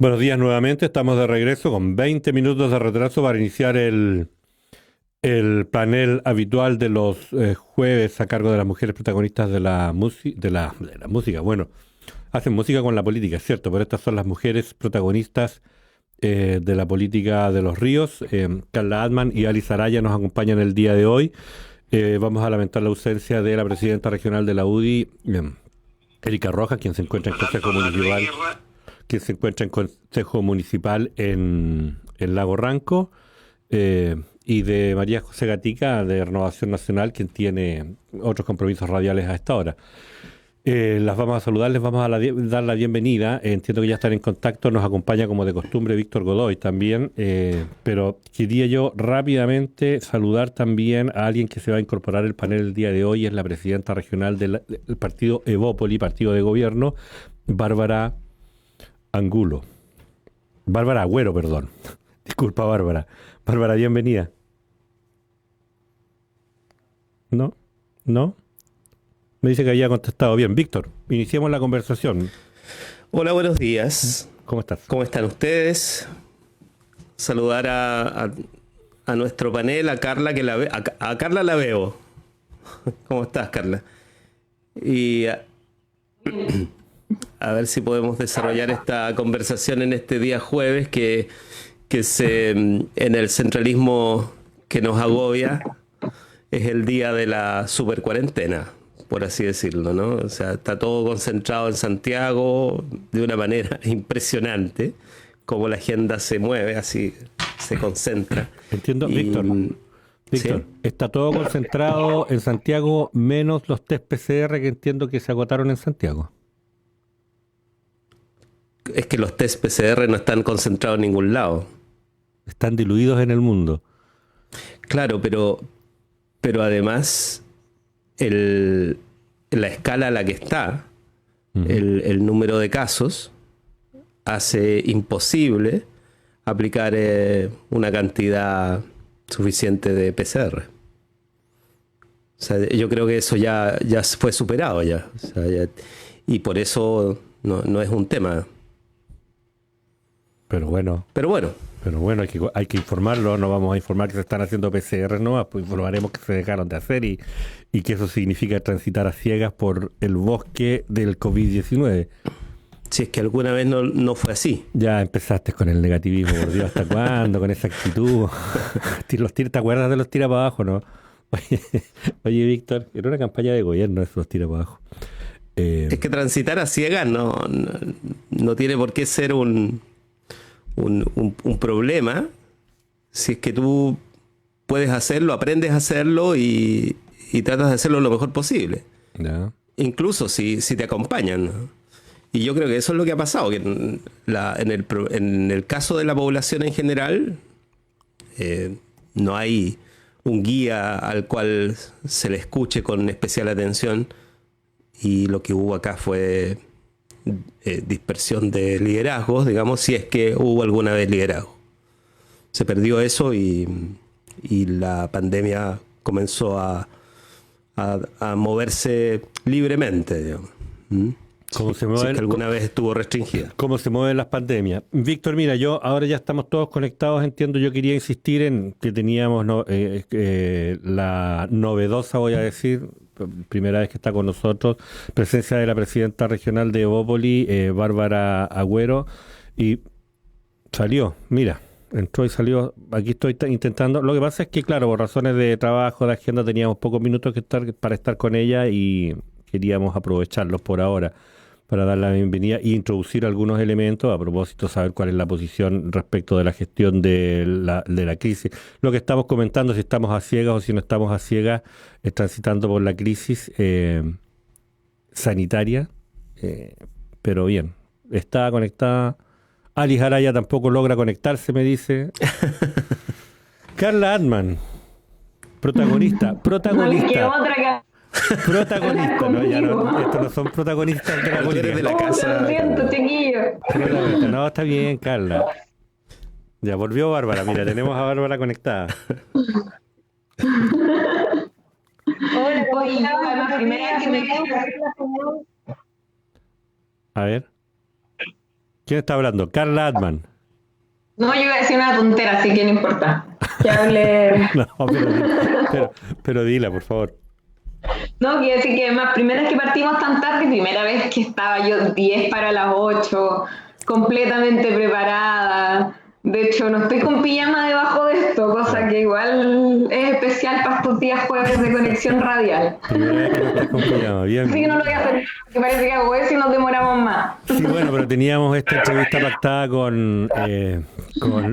Buenos días nuevamente, estamos de regreso con 20 minutos de retraso para iniciar el panel habitual de los jueves a cargo de las mujeres protagonistas de la música. Bueno, hacen música con la política, es cierto, pero estas son las mujeres protagonistas de la política de los ríos. Carla Adman y Ali Saraya nos acompañan el día de hoy. Vamos a lamentar la ausencia de la presidenta regional de la UDI, Erika Rojas, quien se encuentra en Consejo Municipal en Lago Ranco, y de María José Gatica, de Renovación Nacional, quien tiene otros compromisos radiales a esta hora. Las vamos a saludar, les vamos a dar la bienvenida. Entiendo que ya están en contacto, nos acompaña como de costumbre Víctor Godoy también, pero quería yo rápidamente saludar también a alguien que se va a incorporar al panel el día de hoy, es la presidenta regional del partido Evópoli, partido de gobierno, Bárbara Angulo. Bárbara Agüero, perdón. Disculpa, Bárbara. Bárbara, bienvenida. ¿No? ¿No? Me dice que había contestado bien. Víctor, iniciemos la conversación. Hola, buenos días. ¿Cómo estás? ¿Cómo están ustedes? Saludar a nuestro panel, a Carla, a Carla la veo. ¿Cómo estás, Carla? Y a ver si podemos desarrollar esta conversación en este día jueves en el centralismo que nos agobia, es el día de la supercuarentena, por así decirlo, ¿no? O sea, está todo concentrado en Santiago de una manera impresionante, como la agenda se mueve, así se concentra. Entiendo, Y, Víctor. Víctor, ¿sí? está todo concentrado en Santiago, menos los test PCR que entiendo que se agotaron en Santiago. Es que los test PCR no están concentrados en ningún lado. Están diluidos en el mundo. Claro, pero además la escala a la que está, el número de casos, hace imposible aplicar una cantidad suficiente de PCR. O sea, yo creo que eso ya fue superado ya. O sea, y por eso no es un tema. Pero bueno, hay que informarlo. No vamos a informar que se están haciendo PCR, no, pues informaremos que se dejaron de hacer y que eso significa transitar a ciegas por el bosque del COVID-19. Si es que alguna vez no fue así. Ya empezaste con el negativismo, por Dios, ¿hasta cuándo? Con esa actitud. ¿Te acuerdas de los tira para abajo, no? Oye, Víctor, era una campaña de gobierno eso, los tira para abajo. Es que transitar a ciegas no tiene por qué ser un problema si es que tú puedes hacerlo, aprendes a hacerlo y tratas de hacerlo lo mejor posible. Ya. Incluso si te acompañan, ¿no? Y yo creo que eso es lo que ha pasado, que en el caso de la población en general, no hay un guía al cual se le escuche con especial atención, y lo que hubo acá fue dispersión de liderazgos, digamos, si es que hubo alguna vez liderazgo. Se perdió eso y la pandemia comenzó a moverse libremente, digamos. ¿Cómo se Si mueven? es que alguna vez estuvo restringida. ¿Cómo se mueven las pandemias? Víctor, mira, ahora ya estamos todos conectados, entiendo. Yo quería insistir en que teníamos la novedosa, voy a decir, primera vez que está con nosotros, presencia de la presidenta regional de Evópoli, Bárbara Agüero, y salió, mira, entró y salió. Aquí estoy intentando. Lo que pasa es que, claro, por razones de trabajo, de agenda, teníamos pocos minutos para estar con ella y queríamos aprovecharlos por ahora para dar la bienvenida e introducir algunos elementos a propósito, saber cuál es la posición respecto de la gestión de la crisis. Lo que estamos comentando, si estamos a ciegas o si no estamos a ciegas, transitando por la crisis sanitaria, pero bien, está conectada. Ali Haraya tampoco logra conectarse, me dice. Carla Adman, protagonista. No les quedó otra que Protagonista, ¿no? Ya no, estos no son protagonistas de la Tú eres política. de la oh, casa. lo siento, chiquillo. Protagonista. No, está bien, Carla. Ya volvió Bárbara, mira, tenemos a Bárbara conectada. Hola, ¿cómo estás? Primera vez que me A ver. ¿Quién está hablando? Carla Atman. No, yo iba a decir una tontera, así que no importa. Que hable. No, pero dila, por favor. No, quiero decir que además, primera vez que partimos tan tarde, primera vez que estaba yo 10 para las 8, completamente preparada. De hecho, no estoy con pijama debajo de esto, cosa que igual es especial para estos días jueves de conexión radial. Primera vez que no estás con pijama, bien. Así que no lo voy a hacer, porque parece que hago eso y nos demoramos más. Sí, bueno, pero teníamos esta entrevista pactada con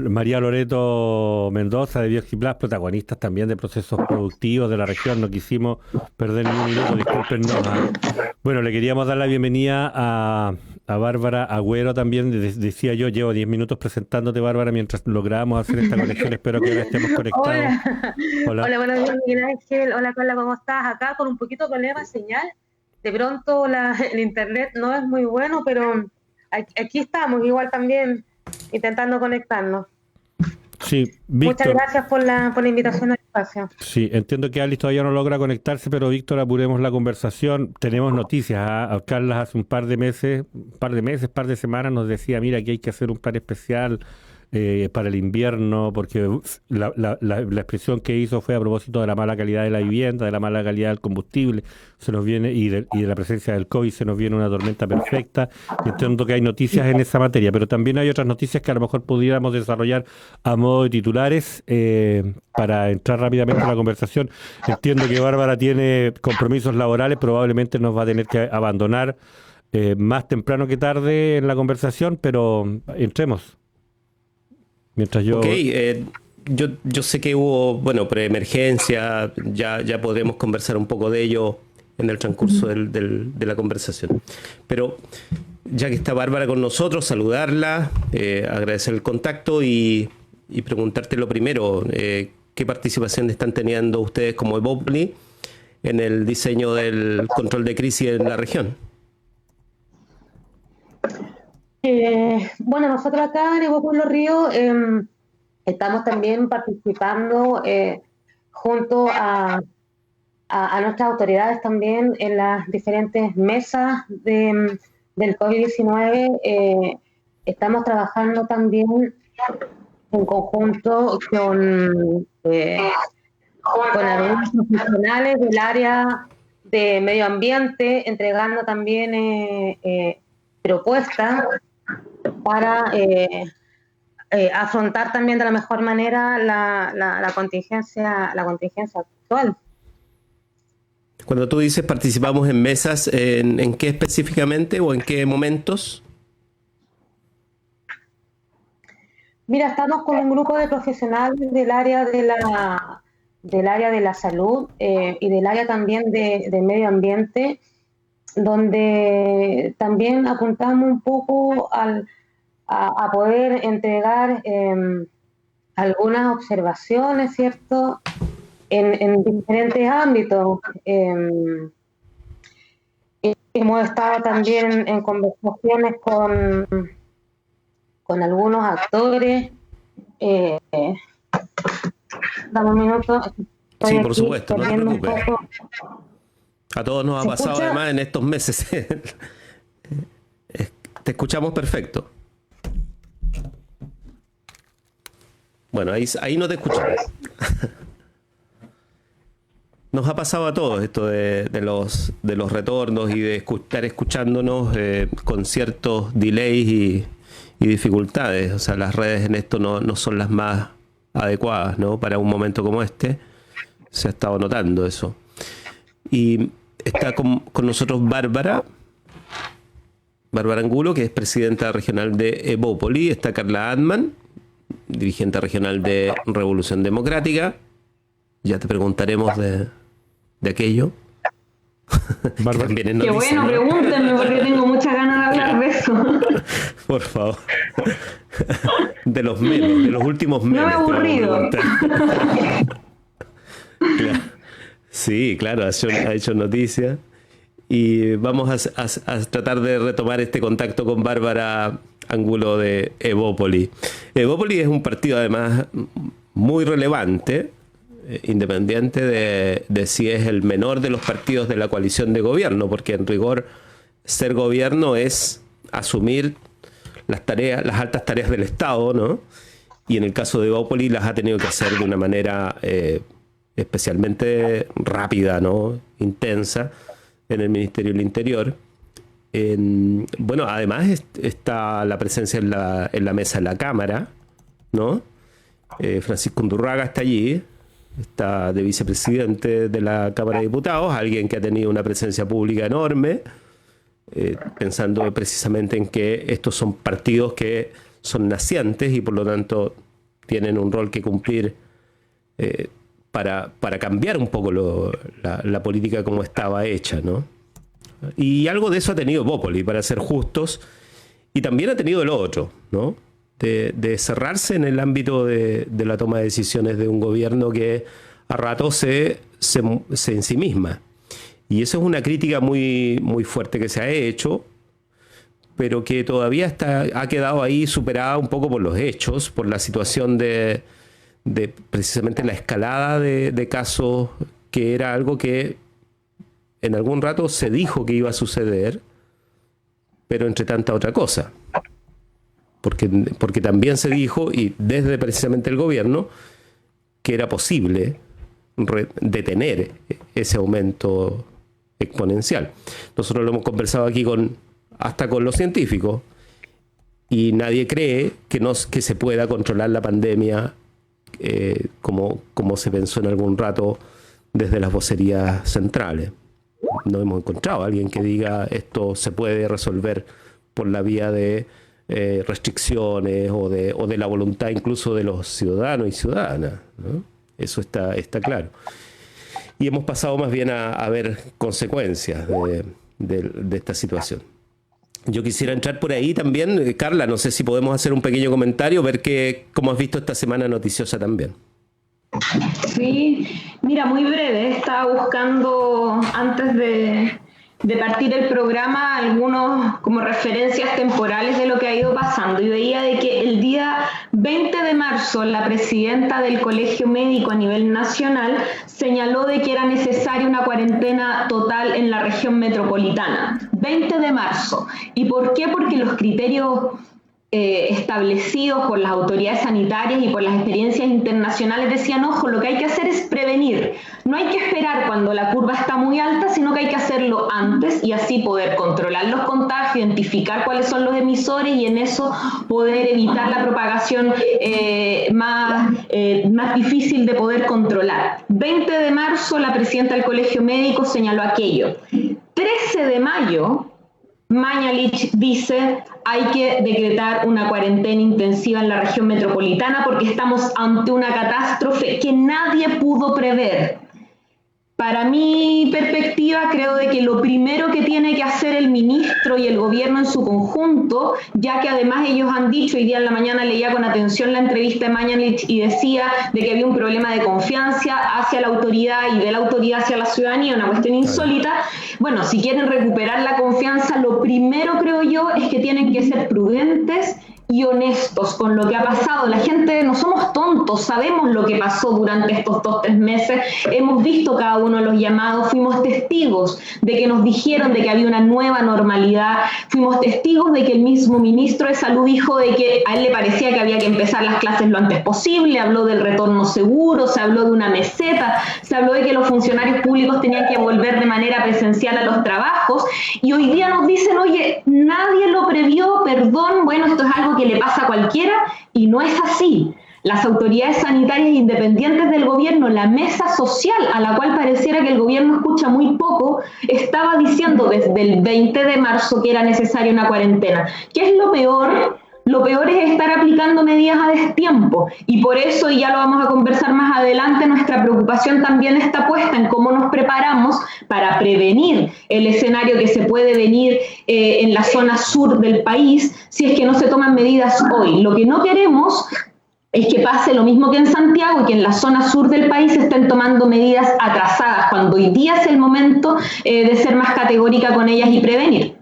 María Loreto Mendoza de Bioxiplas, protagonistas también de procesos productivos de la región. No quisimos perder ni un minuto, discúlpenos. Bueno, le queríamos dar la bienvenida a Bárbara Agüero también. Decía yo, llevo 10 minutos presentándote, Bárbara, mientras lográbamos hacer esta conexión. Espero que ahora estemos conectados. Hola, buenos días, Miguel Ángel. Hola, Carla, ¿cómo estás? Acá con un poquito de problema de señal. De pronto el internet no es muy bueno, pero aquí estamos, igual también intentando conectarnos. Sí, Víctor. Muchas gracias por la invitación al espacio. Sí, entiendo que Alice todavía no logra conectarse, pero Víctor, apuremos la conversación. Tenemos noticias. Carla hace un par de semanas nos decía, mira, que hay que hacer un plan especial para el invierno, porque la expresión que hizo fue a propósito de la mala calidad de la vivienda, de la mala calidad del combustible, se nos viene y de la presencia del COVID, se nos viene una tormenta perfecta. Entiendo que hay noticias en esa materia, pero también hay otras noticias que a lo mejor pudiéramos desarrollar a modo de titulares para entrar rápidamente a la conversación. Entiendo que Bárbara tiene compromisos laborales, probablemente nos va a tener que abandonar más temprano que tarde en la conversación, pero entremos. Mientras yo... Ok, yo sé que hubo, bueno, preemergencia, ya podremos conversar un poco de ello en el transcurso de la conversación. Pero ya que está Bárbara con nosotros, saludarla, agradecer el contacto y preguntarte lo primero, ¿qué participación están teniendo ustedes como Evópoli en el diseño del control de crisis en la región? Bueno, nosotros acá en Evópoli Los Ríos estamos también participando junto a nuestras autoridades también en las diferentes mesas del COVID-19. Estamos trabajando también en conjunto con algunos profesionales del área de medio ambiente, entregando también propuestas para afrontar también de la mejor manera la contingencia actual. Cuando tú dices participamos en mesas, ¿en qué específicamente o en qué momentos? Mira, estamos con un grupo de profesionales del área de la salud y del área también de medio ambiente, donde también apuntamos un poco a poder entregar algunas observaciones, ¿cierto?, en diferentes ámbitos. Hemos estado también en conversaciones con algunos actores. Dame un minuto. Sí, por supuesto, no te preocupes. A todos nos ha pasado además en estos meses. Te escuchamos perfecto. Bueno, ahí no te escuchamos. Nos ha pasado a todos esto de los retornos y de estar escuchándonos con ciertos delays y dificultades. O sea, las redes en esto no son las más adecuadas, ¿no? Para un momento como este. Se ha estado notando eso. Y está con nosotros Bárbara Angulo, que es presidenta regional de Evópoli. Está Carla Atman, dirigente regional de Revolución Democrática. Ya te preguntaremos de aquello. Qué bueno, pregúntenme porque tengo muchas ganas de hablar de eso. Por favor. De los memes, de los últimos memes. No me he aburrido. Claro. Sí, claro, ha hecho noticia. Y vamos a tratar de retomar este contacto con Bárbara Angulo de Evópoli. Evópoli es un partido además muy relevante, independiente de si es el menor de los partidos de la coalición de gobierno, porque en rigor ser gobierno es asumir las altas tareas del Estado, ¿no? Y en el caso de Evópolis las ha tenido que hacer de una manera especialmente rápida, ¿no? Intensa, en el Ministerio del Interior. Bueno, además está la presencia en la mesa de la Cámara, ¿no? Francisco Undurraga está allí, está de vicepresidente de la Cámara de Diputados, alguien que ha tenido una presencia pública enorme, pensando precisamente en que estos son partidos que son nacientes y por lo tanto tienen un rol que cumplir para cambiar un poco la política como estaba hecha, ¿no? Y algo de eso ha tenido Evópolis, para ser justos, y también ha tenido el otro, ¿no? De cerrarse en el ámbito de la toma de decisiones de un gobierno que a ratos se ensimisma. Y eso es una crítica muy, muy fuerte que se ha hecho, pero que todavía ha quedado ahí superada un poco por los hechos, por la situación de precisamente la escalada de casos, que era algo que en algún rato se dijo que iba a suceder, pero entre tanta otra cosa. Porque también se dijo, y desde precisamente el gobierno, que era posible detener ese aumento exponencial. Nosotros lo hemos conversado aquí hasta con los científicos, y nadie cree que se pueda controlar la pandemia como se pensó en algún rato desde las vocerías centrales. No hemos encontrado a alguien que diga esto se puede resolver por la vía de restricciones o de la voluntad incluso de los ciudadanos y ciudadanas, ¿no? Eso está claro. Y hemos pasado más bien a ver consecuencias de esta situación. Yo quisiera entrar por ahí también. Carla, no sé si podemos hacer un pequeño comentario, ver cómo has visto esta semana noticiosa también. Sí, mira, muy breve. Estaba buscando antes de partir el programa algunos como referencias temporales de lo que ha ido pasando, y veía de que el día 20 de marzo la presidenta del Colegio Médico a nivel nacional señaló de que era necesaria una cuarentena total en la región metropolitana. 20 de marzo. ¿Y por qué? Porque los criterios establecidos por las autoridades sanitarias y por las experiencias internacionales decían, ojo, lo que hay que hacer es prevenir. No hay que esperar cuando la curva está muy alta, sino que hay que hacerlo antes y así poder controlar los contagios, identificar cuáles son los emisores y en eso poder evitar la propagación más difícil de poder controlar. 20 de marzo la presidenta del Colegio Médico señaló aquello. 13 de mayo Mañalich dice hay que decretar una cuarentena intensiva en la región metropolitana porque estamos ante una catástrofe que nadie pudo prever. Para mi perspectiva, creo de que lo primero que tiene que hacer el ministro y el gobierno en su conjunto, ya que además ellos han dicho, hoy día en la mañana leía con atención la entrevista de Mañalich y decía de que había un problema de confianza hacia la autoridad y de la autoridad hacia la ciudadanía, una cuestión insólita. Bueno, si quieren recuperar la confianza, lo primero, creo yo, es que tienen que ser prudentes y honestos con lo que ha pasado. La gente, no somos tontos, sabemos lo que pasó durante estos 2-3 meses, hemos visto cada uno de los llamados, fuimos testigos de que nos dijeron de que había una nueva normalidad, fuimos testigos de que el mismo ministro de Salud dijo de que a él le parecía que había que empezar las clases lo antes posible, habló del retorno seguro, se habló de una meseta, se habló de que los funcionarios públicos tenían que volver de manera presencial a los trabajos, y hoy día nos dicen, oye, nadie lo previó, perdón, bueno, esto es algo que le pasa a cualquiera, y no es así. Las autoridades sanitarias independientes del gobierno, la mesa social, a la cual pareciera que el gobierno escucha muy poco, estaba diciendo desde el 20 de marzo que era necesaria una cuarentena. ¿Qué es lo peor? Lo peor es estar aplicando medidas a destiempo, y por eso, y ya lo vamos a conversar más adelante, nuestra preocupación también está puesta en cómo nos preparamos para prevenir el escenario que se puede venir en la zona sur del país si es que no se toman medidas hoy. Lo que no queremos es que pase lo mismo que en Santiago y que en la zona sur del país se estén tomando medidas atrasadas, cuando hoy día es el momento de ser más categórica con ellas y prevenir.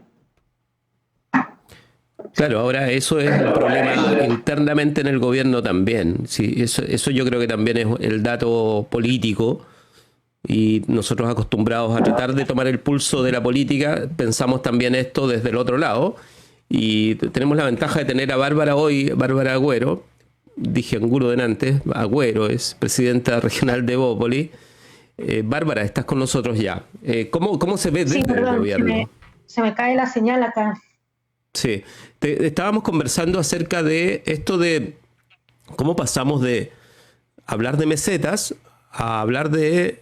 Claro, ahora eso es el problema internamente en el gobierno también. Sí, eso yo creo que también es el dato político, y nosotros acostumbrados a tratar de tomar el pulso de la política, pensamos también esto desde el otro lado, Y tenemos la ventaja de tener a Bárbara hoy, Bárbara Agüero, dije Angulo delante, Agüero es presidenta regional de Evópoli. Bárbara, estás con nosotros ya. ¿Cómo se ve desde el gobierno? Se me cae la señal acá. Sí, estábamos conversando acerca de esto de cómo pasamos de hablar de mesetas a hablar de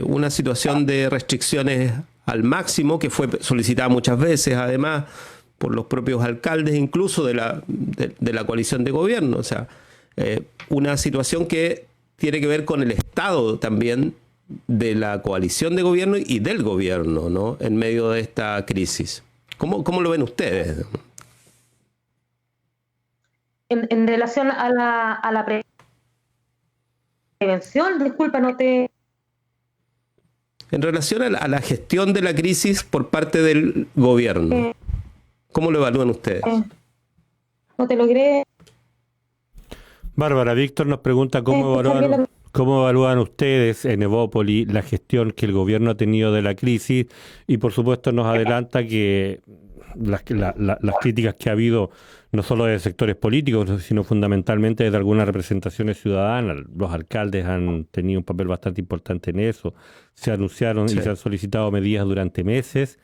una situación de restricciones al máximo que fue solicitada muchas veces, además por los propios alcaldes, incluso de la coalición de gobierno. O sea, una situación que tiene que ver con el estado también de la coalición de gobierno y del gobierno, ¿no?, en medio de esta crisis. ¿Cómo lo ven ustedes? En relación a la prevención, disculpa, no te... En relación a la gestión de la crisis por parte del gobierno, ¿cómo lo evalúan ustedes? No te logré... Bárbara, Víctor nos pregunta cómo evalúan ustedes en Evópoli la gestión que el gobierno ha tenido de la crisis, y por supuesto nos adelanta que las críticas que ha habido no solo de sectores políticos, sino fundamentalmente de algunas representaciones ciudadanas. Los alcaldes han tenido un papel bastante importante en eso. Se anunciaron y se han solicitado medidas durante meses,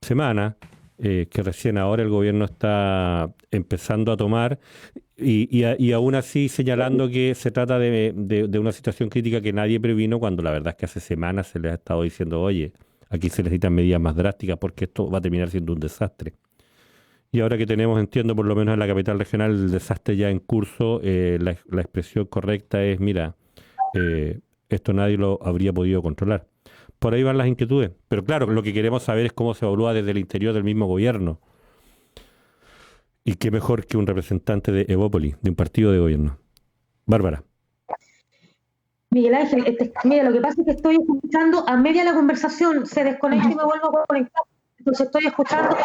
semanas, que recién ahora el gobierno está empezando a tomar, y aún así señalando que se trata de una situación crítica que nadie previno, cuando la verdad es que hace semanas se les ha estado diciendo, oye, aquí se necesitan medidas más drásticas porque esto va a terminar siendo un desastre. Y ahora que tenemos, entiendo, por lo menos en la capital regional, el desastre ya en curso, la expresión correcta es, mira, esto nadie lo habría podido controlar. Por ahí van las inquietudes. Pero claro, lo que queremos saber es cómo se evalúa desde el interior del mismo gobierno. Y qué mejor que un representante de Evópoli, de un partido de gobierno. Bárbara. Miguel Ángel, mira, lo que pasa es que estoy escuchando a media la conversación, se desconecta y me vuelvo a conectar. Entonces estoy escuchando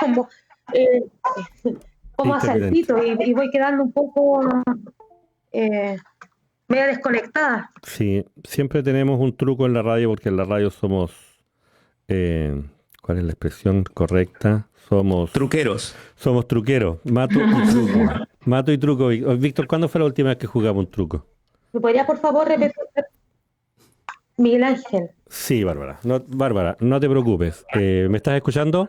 como a saltito y voy quedando un poco media desconectada. Sí, siempre tenemos un truco en la radio, porque en la radio somos, ¿cuál es la expresión correcta? Somos truqueros. Somos truqueros, mato y truco. Mato y truco. Víctor, ¿cuándo fue la última vez que jugamos un truco? ¿Me podría, por favor, repetir? Miguel Ángel. Sí, Bárbara. Bárbara, no te preocupes. ¿Me estás escuchando?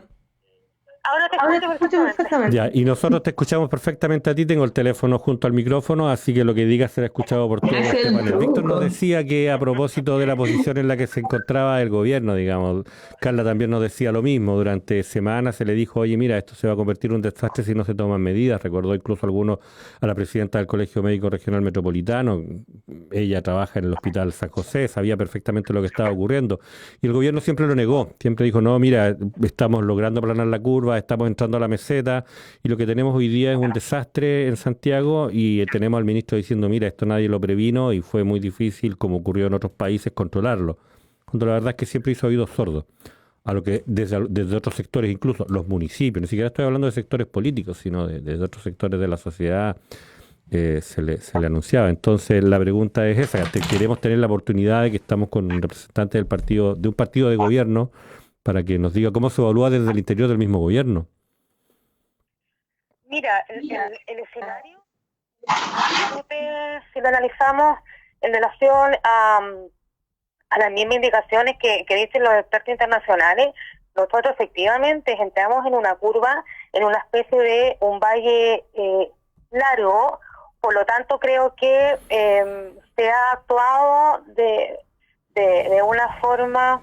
Ahora te escucho perfectamente. Ya, y nosotros te escuchamos perfectamente a ti. Tengo el teléfono junto al micrófono, así que lo que digas será escuchado por todo este panel. Víctor nos decía que a propósito de la posición en la que se encontraba el gobierno, digamos, Carla también nos decía lo mismo. Durante semanas se le dijo, oye, mira, esto se va a convertir en un desastre si no se toman medidas. Recordó incluso a la presidenta del Colegio Médico Regional Metropolitano. Ella trabaja en el Hospital San José, sabía perfectamente lo que estaba ocurriendo. Y el gobierno siempre lo negó. Siempre dijo, no, mira, estamos logrando aplanar la curva, estamos entrando a la meseta, y lo que tenemos hoy día es un desastre en Santiago, y tenemos al ministro diciendo, mira, esto nadie lo previno y fue muy difícil, como ocurrió en otros países, controlarlo. Cuando la verdad es que siempre hizo oídos sordos a lo que desde otros sectores, incluso los municipios, ni siquiera estoy hablando de sectores políticos, sino de otros sectores de la sociedad, se le anunciaba. Entonces la pregunta es esa: queremos tener la oportunidad de que estamos con un representante de un partido de gobierno, para que nos diga cómo se evalúa desde el interior del mismo gobierno. Mira, el escenario, si lo analizamos en relación a las mismas indicaciones que dicen los expertos internacionales, nosotros efectivamente entramos en una curva, en una especie de un valle largo. Por lo tanto, creo que se ha actuado de una forma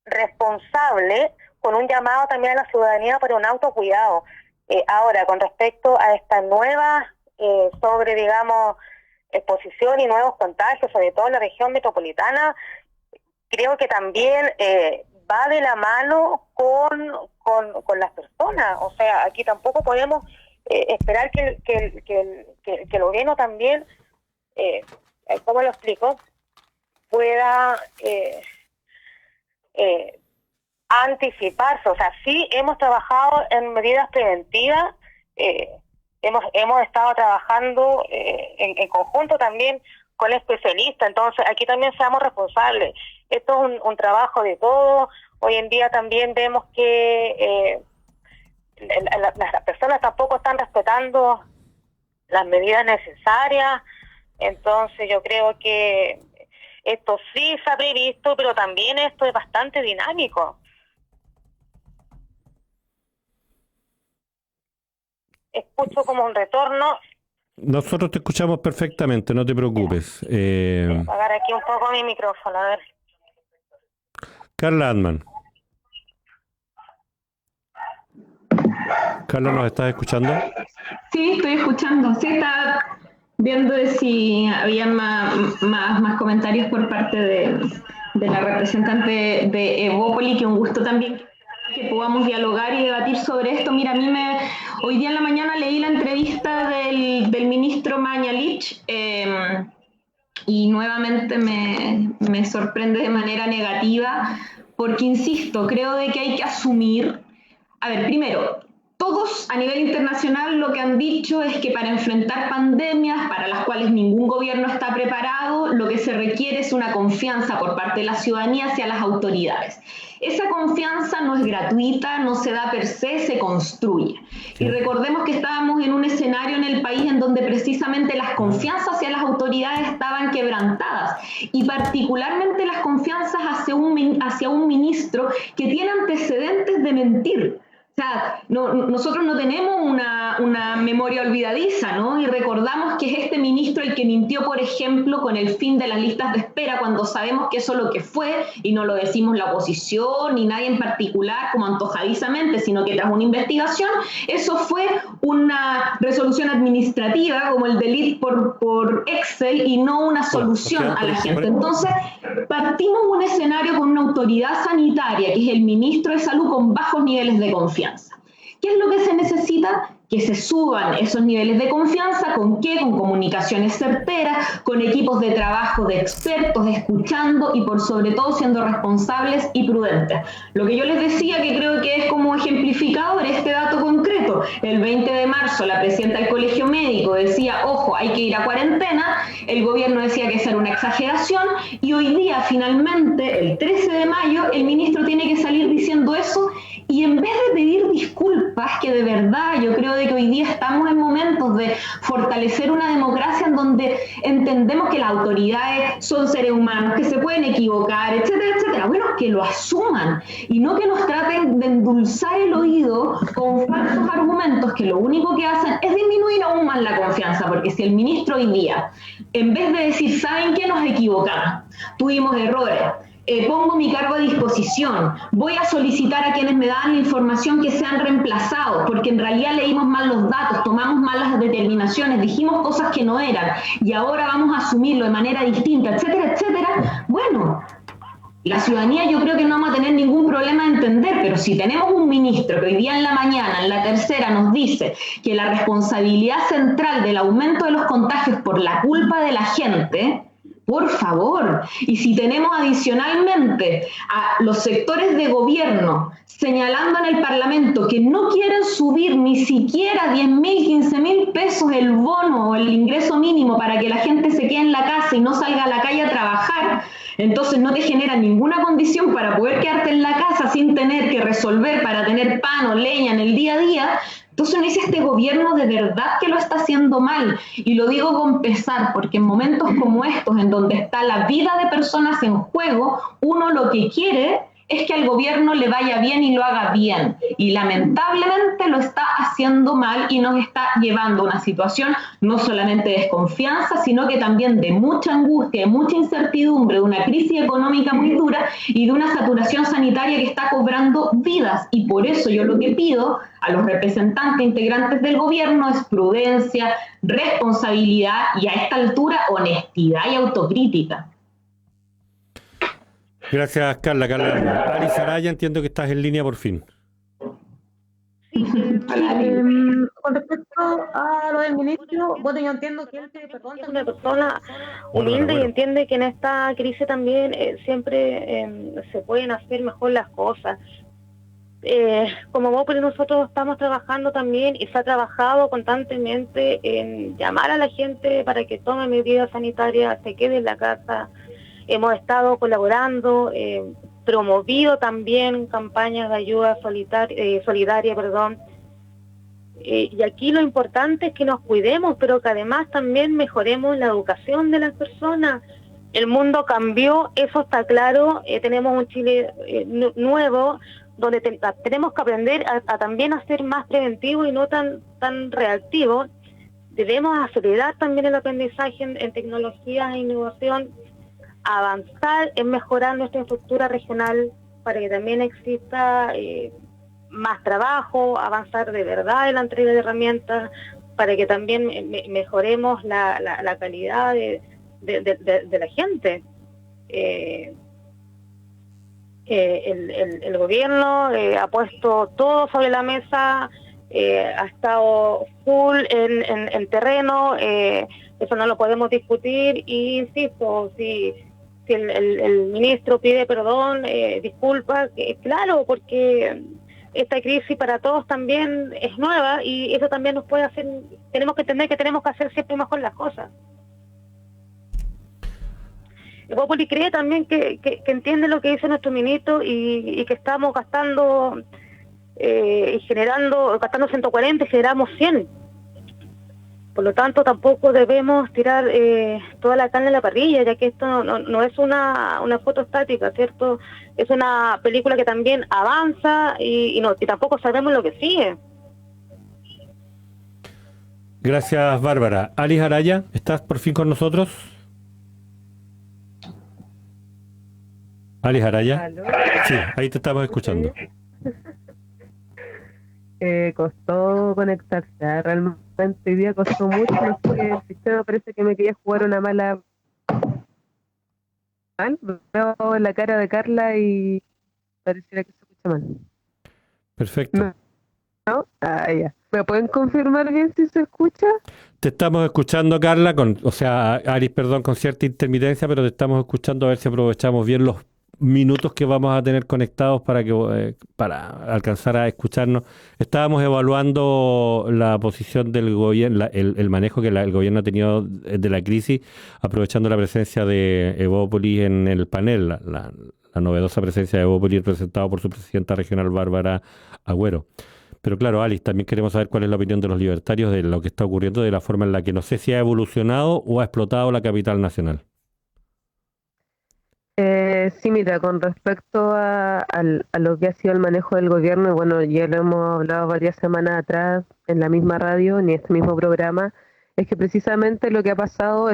responsable, con un llamado también a la ciudadanía para un autocuidado. Ahora, con respecto a esta nueva exposición y nuevos contagios, sobre todo en la región metropolitana, creo que también va de la mano con las personas. O sea, aquí tampoco podemos esperar que el gobierno también, ¿cómo lo explico?, pueda anticiparse. O sea, sí hemos trabajado en medidas preventivas, hemos estado trabajando en conjunto también con especialistas. Entonces aquí también seamos responsables. Esto es un trabajo de todos. Hoy en día también vemos que las personas tampoco están respetando las medidas necesarias. Entonces yo creo que esto sí se ha previsto, pero también esto es bastante dinámico. Escucho como un retorno. Nosotros te escuchamos perfectamente, no te preocupes. Voy a apagar aquí un poco mi micrófono, a ver. Carla Antman. Carla, ¿nos estás escuchando? Sí, estoy escuchando. Sí, estaba viendo de si había más comentarios por parte de la representante de Evópoli, que un gusto también que podamos dialogar y debatir sobre esto. Mira, hoy día en la mañana leí la entrevista del ministro Mañalich, y nuevamente me sorprende de manera negativa, porque insisto, creo de que hay que asumir, a ver, primero, todos a nivel internacional lo que han dicho es que para enfrentar pandemias para las cuales ningún gobierno está preparado, lo que se requiere es una confianza por parte de la ciudadanía hacia las autoridades. Esa confianza no es gratuita, no se da per se, se construye. Y recordemos que estábamos en un escenario en el país en donde precisamente las confianzas hacia las autoridades estaban quebrantadas, y particularmente las confianzas hacia un ministro que tiene antecedentes de mentir. O sea, nosotros no tenemos una memoria olvidadiza, ¿no? Y recordamos que es este ministro el que mintió, por ejemplo, con el fin de las listas de espera, cuando sabemos que eso lo que fue, y no lo decimos la oposición ni nadie en particular como antojadizamente, sino que tras una investigación, eso fue una resolución administrativa como el delito por Excel y no una solución a la gente. Entonces, partimos un escenario con una autoridad sanitaria, que es el ministro de Salud, con bajos niveles de confianza. ¿Qué es lo que se necesita? Que se suban esos niveles de confianza. ¿Con qué? Con comunicaciones certeras, con equipos de trabajo de expertos, escuchando y por sobre todo siendo responsables y prudentes. Lo que yo les decía, que creo que es como ejemplificador este dato concreto. El 20 de marzo la presidenta del Colegio Médico decía, ojo, hay que ir a cuarentena. El gobierno decía que esa era una exageración, y hoy día finalmente, el 13 de mayo, el ministro tiene que salir diciendo eso. Y en vez de pedir disculpas, que de verdad yo creo de que hoy día estamos en momentos de fortalecer una democracia en donde entendemos que las autoridades son seres humanos, que se pueden equivocar, etcétera, etcétera. Bueno, que lo asuman y no que nos traten de endulzar el oído con falsos argumentos que lo único que hacen es disminuir aún más la confianza, porque si el ministro hoy día, en vez de decir, ¿saben qué? Nos equivocamos, tuvimos errores, pongo mi cargo a disposición, voy a solicitar a quienes me dan la información que sean reemplazados, porque en realidad leímos mal los datos, tomamos malas determinaciones, dijimos cosas que no eran, y ahora vamos a asumirlo de manera distinta, etcétera, etcétera. Bueno, la ciudadanía yo creo que no vamos a tener ningún problema de entender, pero si tenemos un ministro que hoy día en la mañana, en la tercera, nos dice que la responsabilidad central del aumento de los contagios por la culpa de la gente, por favor. Y si tenemos adicionalmente a los sectores de gobierno señalando en el Parlamento que no quieren subir ni siquiera 10.000, 15.000 pesos el bono o el ingreso mínimo para que la gente se quede en la casa y no salga a la calle a trabajar, entonces no te genera ninguna condición para poder quedarte en la casa sin tener que resolver para tener pan o leña en el día a día. Entonces uno dice, este gobierno de verdad que lo está haciendo mal. Y lo digo con pesar, porque en momentos como estos, en donde está la vida de personas en juego, uno lo que quiere es que al gobierno le vaya bien y lo haga bien. Y lamentablemente lo está haciendo mal y nos está llevando a una situación no solamente de desconfianza, sino que también de mucha angustia, de mucha incertidumbre, de una crisis económica muy dura y de una saturación sanitaria que está cobrando vidas. Y por eso yo lo que pido a los representantes integrantes del gobierno es prudencia, responsabilidad y a esta altura honestidad y autocrítica. Gracias, Carla. Ali Saraya, entiendo que estás en línea por fin. Sí, con respecto a lo del ministro, bueno, yo entiendo que él es una persona humilde y entiende que en esta crisis también siempre se pueden hacer mejor las cosas. Como vos, pues nosotros estamos trabajando también y se ha trabajado constantemente en llamar a la gente para que tome medidas sanitarias, se quede en la casa. Hemos estado colaborando, promovido también campañas de ayuda solidaria, Y aquí lo importante es que nos cuidemos, pero que además también mejoremos la educación de las personas. El mundo cambió, eso está claro. Tenemos un Chile nuevo, donde tenemos que aprender a también a ser más preventivos y no tan reactivos. Debemos acelerar también el aprendizaje en tecnología e innovación, avanzar en mejorar nuestra estructura regional para que también exista más trabajo, avanzar de verdad en la entrega de herramientas, para que también mejoremos la calidad de la gente. El gobierno ha puesto todo sobre la mesa, ha estado full en terreno, eso no lo podemos discutir, y insisto, si el ministro pide perdón, disculpas, claro, porque esta crisis para todos también es nueva y eso también nos puede hacer, tenemos que entender que tenemos que hacer siempre mejor las cosas. Evópolis cree también que entiende lo que dice nuestro ministro y que estamos gastando y gastando 140 y generamos 100. Por lo tanto, tampoco debemos tirar toda la carne en la parrilla, ya que esto no es una foto estática, ¿cierto? Es una película que también avanza y tampoco sabemos lo que sigue. Gracias, Bárbara. Alice Araya, ¿estás por fin con nosotros? Alice Araya. ¿Aló? Sí, ahí te estamos escuchando. Costó conectarse, realmente hoy día costó mucho, no sé, el sistema parece que me quería jugar una mala. Veo la cara de Carla y pareciera que se escucha mal. Perfecto. ¿No? Ah, ya. ¿Me pueden confirmar bien si se escucha? Te estamos escuchando, Carla, Alice, perdón, con cierta intermitencia, pero te estamos escuchando, a ver si aprovechamos bien los minutos que vamos a tener conectados para alcanzar a escucharnos. Estábamos evaluando la posición del gobierno, el manejo que el gobierno ha tenido de la crisis, aprovechando la presencia de Evópolis en el panel, la novedosa presencia de Evópolis representado por su presidenta regional, Bárbara Agüero. Pero claro, Alice, también queremos saber cuál es la opinión de los libertarios de lo que está ocurriendo, de la forma en la que no sé si ha evolucionado o ha explotado la capital nacional. Sí, mira, con respecto a lo que ha sido el manejo del gobierno, bueno, ya lo hemos hablado varias semanas atrás en la misma radio, en este mismo programa, es que precisamente lo que ha pasado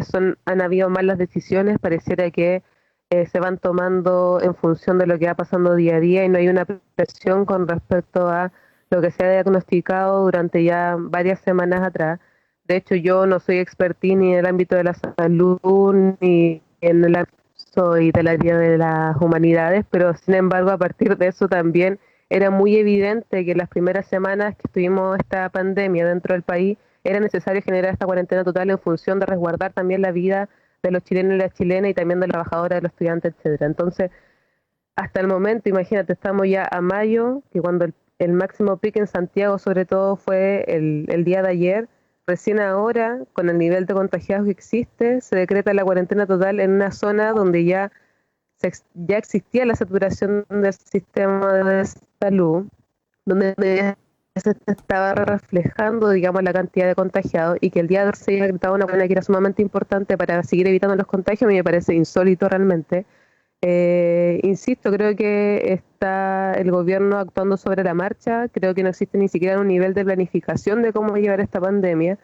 han habido malas decisiones, pareciera que se van tomando en función de lo que va pasando día a día y no hay una presión con respecto a lo que se ha diagnosticado durante ya varias semanas atrás. De hecho, yo no soy expertín ni en el ámbito de la salud ni en el soy del área de las humanidades, pero sin embargo a partir de eso también era muy evidente que en las primeras semanas que tuvimos esta pandemia dentro del país era necesario generar esta cuarentena total en función de resguardar también la vida de los chilenos y las chilenas y también de las trabajadoras, de los estudiantes, etcétera. Entonces, hasta el momento, imagínate, estamos ya a mayo, que cuando el máximo pico en Santiago sobre todo fue el día de ayer. Recién ahora, con el nivel de contagiados que existe, se decreta la cuarentena total en una zona donde ya existía la saturación del sistema de salud, donde se estaba reflejando, digamos, la cantidad de contagiados y que el día de hoy se haya decretado una cuarentena que era sumamente importante para seguir evitando los contagios, a mí me parece insólito realmente. Insisto, creo que está el gobierno actuando sobre la marcha, creo que no existe ni siquiera un nivel de planificación de cómo llevar esta pandemia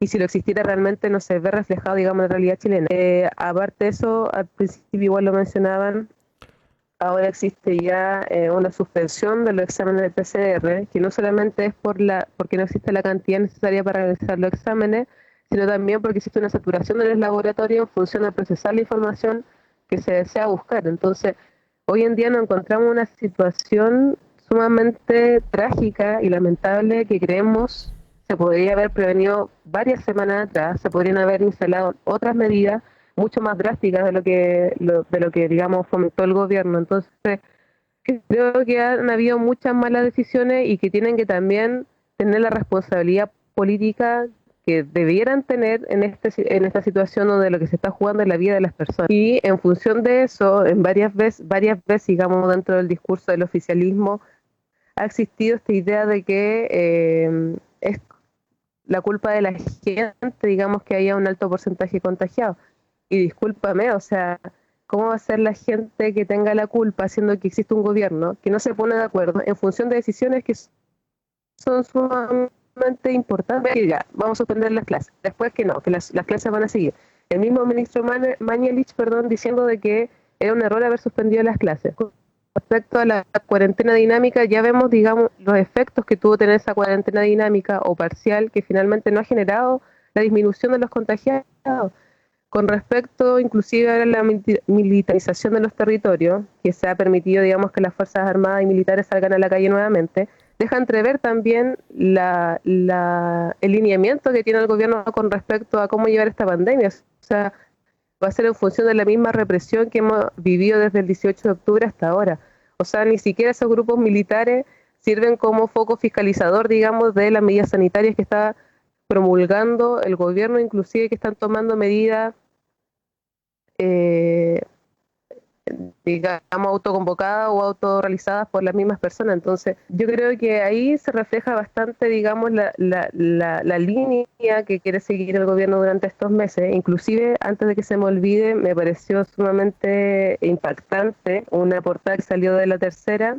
y si lo existiera realmente no se ve reflejado, digamos, en la realidad chilena. Aparte de eso, al principio igual lo mencionaban, ahora existe ya una suspensión de los exámenes de PCR, que no solamente es porque no existe la cantidad necesaria para realizar los exámenes, sino también porque existe una saturación de los laboratorios en función de procesar la información que se desea buscar. Entonces, hoy en día nos encontramos en una situación sumamente trágica y lamentable que creemos se podría haber prevenido varias semanas atrás, se podrían haber instalado otras medidas mucho más drásticas de lo que digamos fomentó el gobierno. Entonces, creo que han habido muchas malas decisiones y que tienen que también tener la responsabilidad política que debieran tener en esta situación donde lo que se está jugando es la vida de las personas. Y en función de eso, en varias veces, digamos, dentro del discurso del oficialismo, ha existido esta idea de que es la culpa de la gente, digamos, que haya un alto porcentaje de contagiados. Y discúlpame, o sea, ¿cómo va a ser la gente que tenga la culpa, siendo que existe un gobierno que no se pone de acuerdo en función de decisiones que son sumamente importantes? Que ya, vamos a suspender las clases. Después que no, que las clases van a seguir. El mismo ministro Mañalich, diciendo de que era un error haber suspendido las clases. Respecto a la cuarentena dinámica, ya vemos, digamos, los efectos que tuvo tener esa cuarentena dinámica o parcial, que finalmente no ha generado la disminución de los contagiados. Con respecto, inclusive, a la militarización de los territorios, que se ha permitido, digamos, que las Fuerzas Armadas y militares salgan a la calle nuevamente, deja entrever también el lineamiento que tiene el gobierno con respecto a cómo llevar esta pandemia. O sea, va a ser en función de la misma represión que hemos vivido desde el 18 de octubre hasta ahora. O sea, ni siquiera esos grupos militares sirven como foco fiscalizador, digamos, de las medidas sanitarias que está promulgando el gobierno, inclusive que están tomando medidas, digamos, autoconvocadas o autorrealizadas por las mismas personas. Entonces, yo creo que ahí se refleja bastante, digamos, la línea que quiere seguir el gobierno durante estos meses. Inclusive, antes de que se me olvide, me pareció sumamente impactante una portada que salió de La Tercera,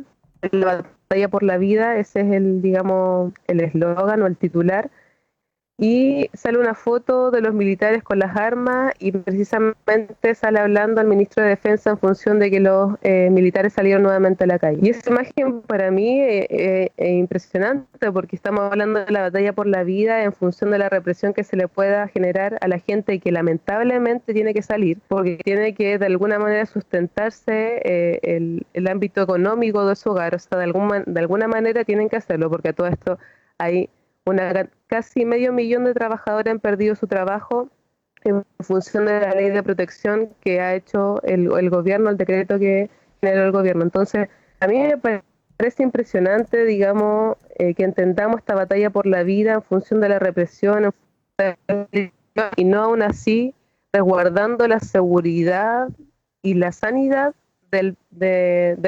la batalla por la vida. Ese es digamos, el eslogan o el titular. Y sale una foto de los militares con las armas y precisamente sale hablando al ministro de Defensa en función de que los militares salieron nuevamente a la calle. Y esa imagen para mí es impresionante, porque estamos hablando de la batalla por la vida en función de la represión que se le pueda generar a la gente que lamentablemente tiene que salir, porque tiene que de alguna manera sustentarse el ámbito económico de su hogar. O sea, de alguna manera tienen que hacerlo, porque a todo esto hay casi 500.000 de trabajadores han perdido su trabajo en función de la ley de protección que ha hecho el gobierno, el decreto que generó el gobierno. Entonces, a mí me parece impresionante, digamos, que entendamos esta batalla por la vida en función de la represión y no aún así resguardando la seguridad y la sanidad de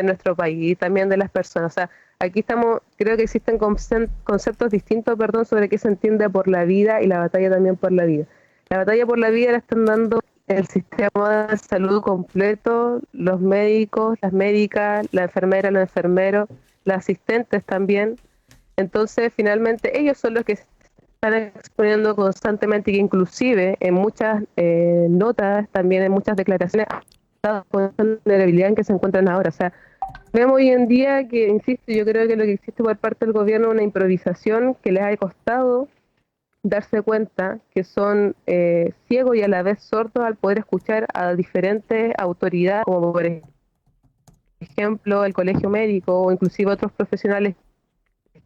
nuestro país y también de las personas. O sea, aquí creo que existen conceptos distintos, sobre qué se entiende por la vida y la batalla también por la vida. La batalla por la vida la están dando el sistema de salud completo, los médicos, las médicas, la enfermera, los enfermeros, las asistentes también. Entonces, finalmente, ellos son los que se están exponiendo constantemente y que inclusive en muchas notas, también en muchas declaraciones, con la vulnerabilidad en que se encuentran ahora. O sea, vemos hoy en día que, insisto, yo creo que lo que existe por parte del gobierno es una improvisación que les ha costado darse cuenta que son ciegos y a la vez sordos al poder escuchar a diferentes autoridades, como por ejemplo el colegio médico o inclusive otros profesionales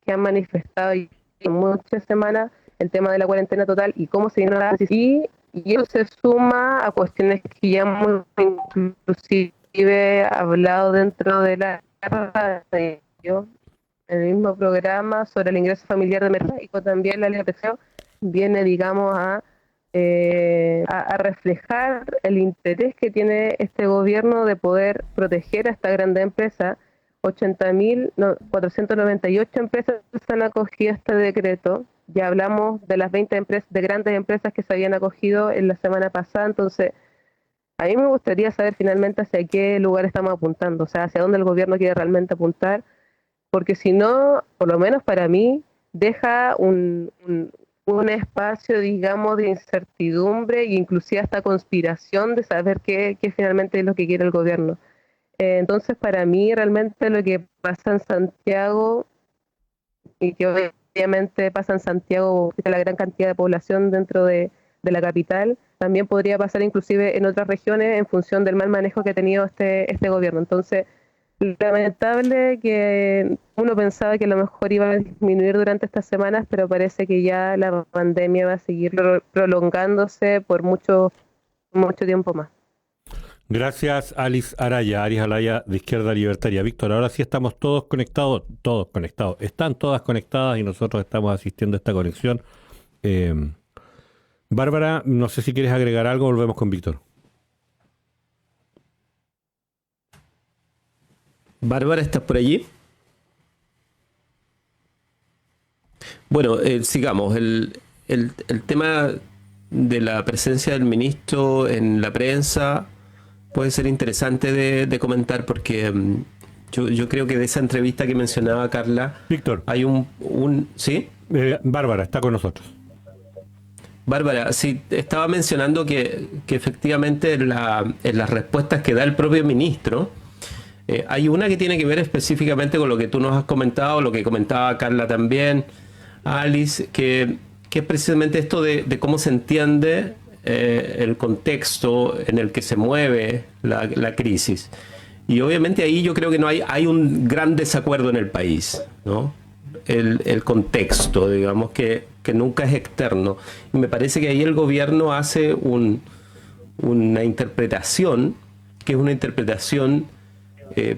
que han manifestado en muchas semanas el tema de la cuarentena total y cómo se viene y eso se suma a cuestiones que ya hemos inclusive hablado dentro de la radio, en el mismo programa sobre el ingreso familiar de emergencia. También la ley de protección viene, digamos, a reflejar el interés que tiene este gobierno de poder proteger a esta grande empresa. 498 empresas se han acogido a este decreto. Ya hablamos de las 20 de grandes empresas que se habían acogido en la semana pasada. Entonces, a mí me gustaría saber finalmente hacia qué lugar estamos apuntando, o sea, hacia dónde el gobierno quiere realmente apuntar, porque si no, por lo menos para mí, deja un espacio, digamos, de incertidumbre e inclusive hasta conspiración de saber qué finalmente es lo que quiere el gobierno. Entonces, para mí, realmente lo que pasa en Santiago, y que obviamente pasa en Santiago, la gran cantidad de población dentro de la capital, también podría pasar inclusive en otras regiones en función del mal manejo que ha tenido este gobierno. Entonces, lamentable que uno pensaba que a lo mejor iba a disminuir durante estas semanas, pero parece que ya la pandemia va a seguir prolongándose por mucho tiempo más. Gracias, Aris Araya de Izquierda Libertaria. Víctor, ahora sí estamos todos conectados. Están todas conectadas y nosotros estamos asistiendo a esta conexión. Bárbara, no sé si quieres agregar algo, volvemos con Víctor. Bárbara, ¿estás por allí? Bueno, sigamos. El tema de la presencia del ministro en la prensa puede ser interesante de comentar porque yo creo que de esa entrevista que mencionaba Carla, Víctor, hay ¿sí? Bárbara está con nosotros. Bárbara, sí, estaba mencionando que efectivamente en las respuestas que da el propio ministro, hay una que tiene que ver específicamente con lo que tú nos has comentado, lo que comentaba Carla también, Alice, que es precisamente esto de cómo se entiende el contexto en el que se mueve la crisis. Y obviamente ahí yo creo que no hay un gran desacuerdo en el país, ¿no? El contexto, digamos, que nunca es externo. Y me parece que ahí el gobierno hace una interpretación, que es una interpretación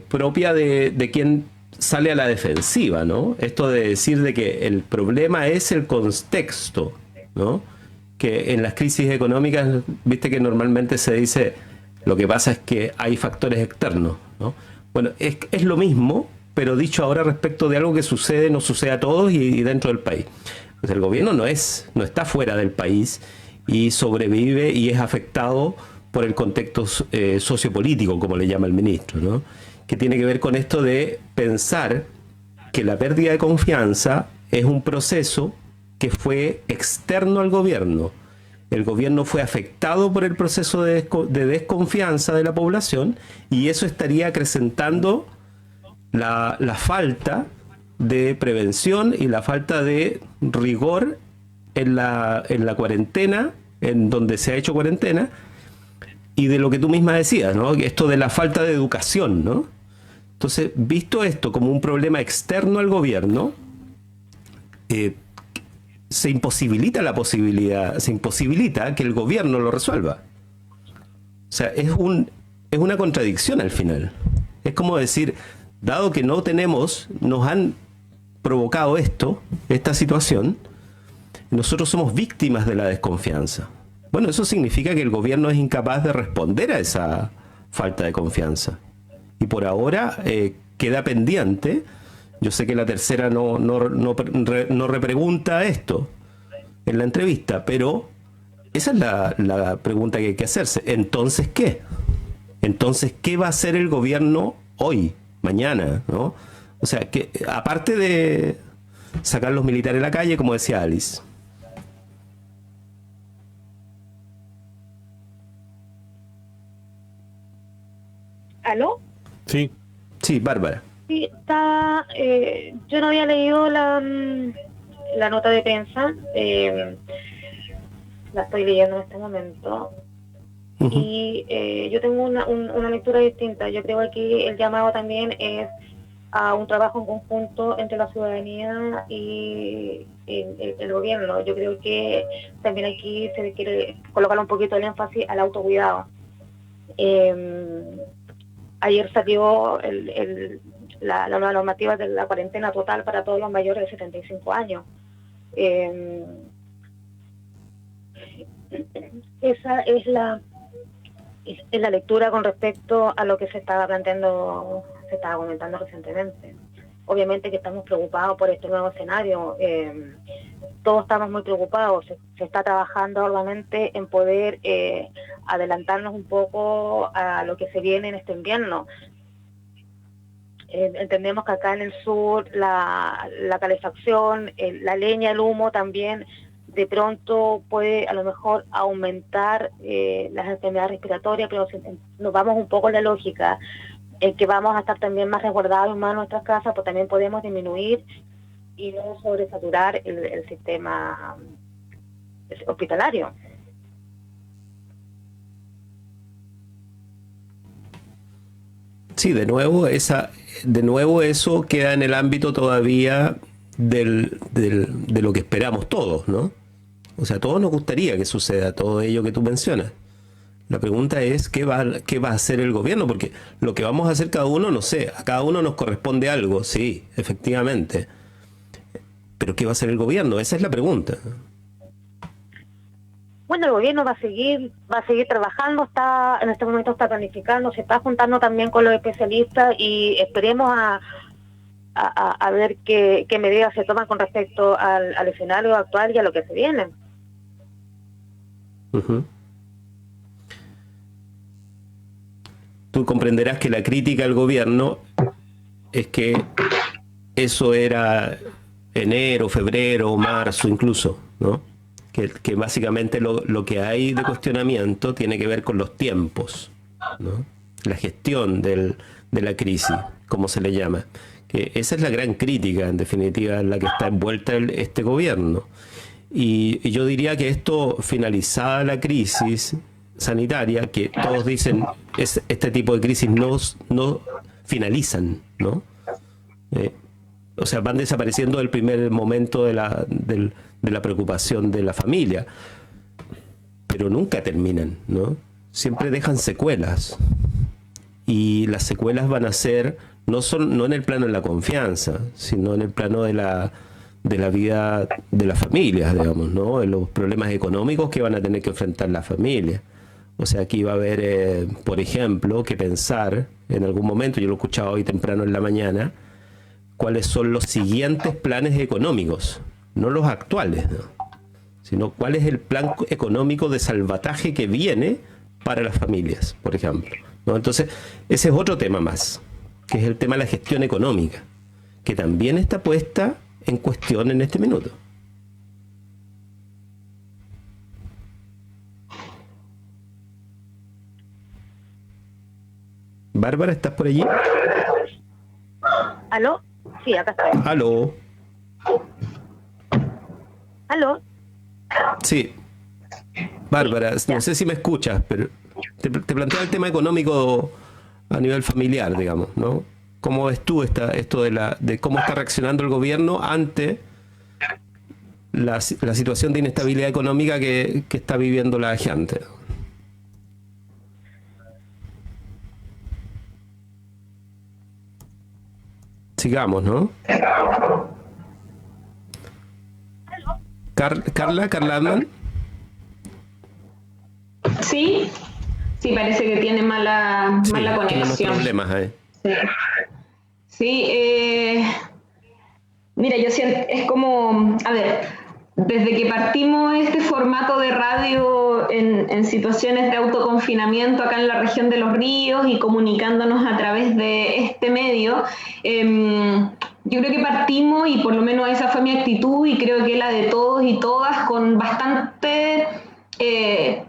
propia de quien sale a la defensiva, ¿no? Esto de decir de que el problema es el contexto, ¿no? Que en las crisis económicas, viste que normalmente se dice, lo que pasa es que hay factores externos, ¿no? Bueno, es lo mismo, pero dicho ahora respecto de algo que nos sucede a todos y dentro del país. Pues el gobierno no está fuera del país y sobrevive y es afectado por el contexto sociopolítico, como le llama el ministro, ¿no? Que tiene que ver con esto de pensar que la pérdida de confianza es un proceso que fue externo al gobierno. El gobierno fue afectado por el proceso de desconfianza de la población y eso estaría acrecentando la falta de prevención y la falta de rigor en la cuarentena, en donde se ha hecho cuarentena, y de lo que tú misma decías, ¿no? Esto de la falta de educación, ¿no? Entonces, visto esto como un problema externo al gobierno, se imposibilita que el gobierno lo resuelva. O sea, es una contradicción al final. Es como decir, dado que nos han provocado esta situación, nosotros somos víctimas de la desconfianza. Bueno, eso significa que el gobierno es incapaz de responder a esa falta de confianza. Y por ahora queda pendiente. Yo sé que la tercera no repregunta esto en la entrevista, pero esa es la pregunta que hay que hacerse. Entonces, ¿qué? Entonces, ¿qué va a hacer el gobierno hoy, mañana, ¿no? O sea, que aparte de sacar los militares a la calle, como decía Alice. ¿Aló? Sí. Sí, Bárbara. Sí, yo no había leído la nota de prensa, la estoy leyendo en este momento, y yo tengo una lectura distinta. Yo creo que aquí el llamado también es a un trabajo en conjunto entre la ciudadanía y el gobierno. Yo creo que también aquí se quiere colocar un poquito el énfasis al autocuidado. Ayer salió la nueva normativa de la cuarentena total para todos los mayores de 75 años. Esa es la lectura con respecto a lo que se estaba comentando recientemente. Obviamente que estamos preocupados por este nuevo escenario. Todos estamos muy preocupados. Se está trabajando arduamente en poder adelantarnos un poco a lo que se viene en este invierno. Entendemos que acá en el sur la calefacción, la leña, el humo también de pronto puede a lo mejor aumentar las enfermedades respiratorias, pero si nos vamos un poco en la lógica en que vamos a estar también más resguardados más en nuestras casas, pues también podemos disminuir y no sobresaturar el sistema hospitalario. Sí, de nuevo eso queda en el ámbito todavía de lo que esperamos todos, ¿no? O sea, a todos nos gustaría que suceda todo ello que tú mencionas. La pregunta es ¿qué va a hacer el gobierno? Porque lo que vamos a hacer cada uno, no sé, a cada uno nos corresponde algo, sí, efectivamente. Pero ¿qué va a hacer el gobierno? Esa es la pregunta. Bueno, el gobierno va a seguir trabajando, en este momento está planificando, se está juntando también con los especialistas y esperemos a ver qué medidas se toman con respecto al escenario actual y a lo que se viene. Uh-huh. Tú comprenderás que la crítica al gobierno es que eso era enero, febrero, marzo incluso, ¿no? Que básicamente lo que hay de cuestionamiento tiene que ver con los tiempos, ¿no? La gestión de la crisis, como se le llama. Que esa es la gran crítica, en definitiva, en la que está envuelta este gobierno. Y yo diría que esto, finalizada la crisis sanitaria, que todos dicen este tipo de crisis no finalizan, ¿no? O sea, van desapareciendo el primer momento de la preocupación de la familia, pero nunca terminan, ¿no? Siempre dejan secuelas, y las secuelas van a ser no en el plano de la confianza, sino en el plano de la vida de las familias, digamos, ¿no? En los problemas económicos que van a tener que enfrentar las familias. O sea, aquí va a haber, por ejemplo, que pensar en algún momento, yo lo he escuchado hoy temprano en la mañana, cuáles son los siguientes planes económicos, no los actuales, ¿no? Sino cuál es el plan económico de salvataje que viene para las familias, por ejemplo, ¿no? Entonces, ese es otro tema más, que es el tema de la gestión económica, que también está puesta en cuestión en este minuto. Bárbara, ¿estás por allí? ¿Aló? Sí, acá estoy. ¿Aló? ¿Aló? Sí. Bárbara, no sé si me escuchas, pero te planteo el tema económico a nivel familiar, digamos, ¿no? ¿Cómo ves tú esto de cómo está reaccionando el gobierno ante la situación de inestabilidad económica que está viviendo la gente? Sigamos, ¿no? Carla Adman. Sí, parece que tiene mala conexión. Tenemos problemas ahí. Sí, mira, yo siento, es como, a ver, desde que partimos este formato de radio en situaciones de autoconfinamiento acá en la región de Los Ríos y comunicándonos a través de este medio, yo creo que partimos, y por lo menos esa fue mi actitud y creo que la de todos y todas, con bastante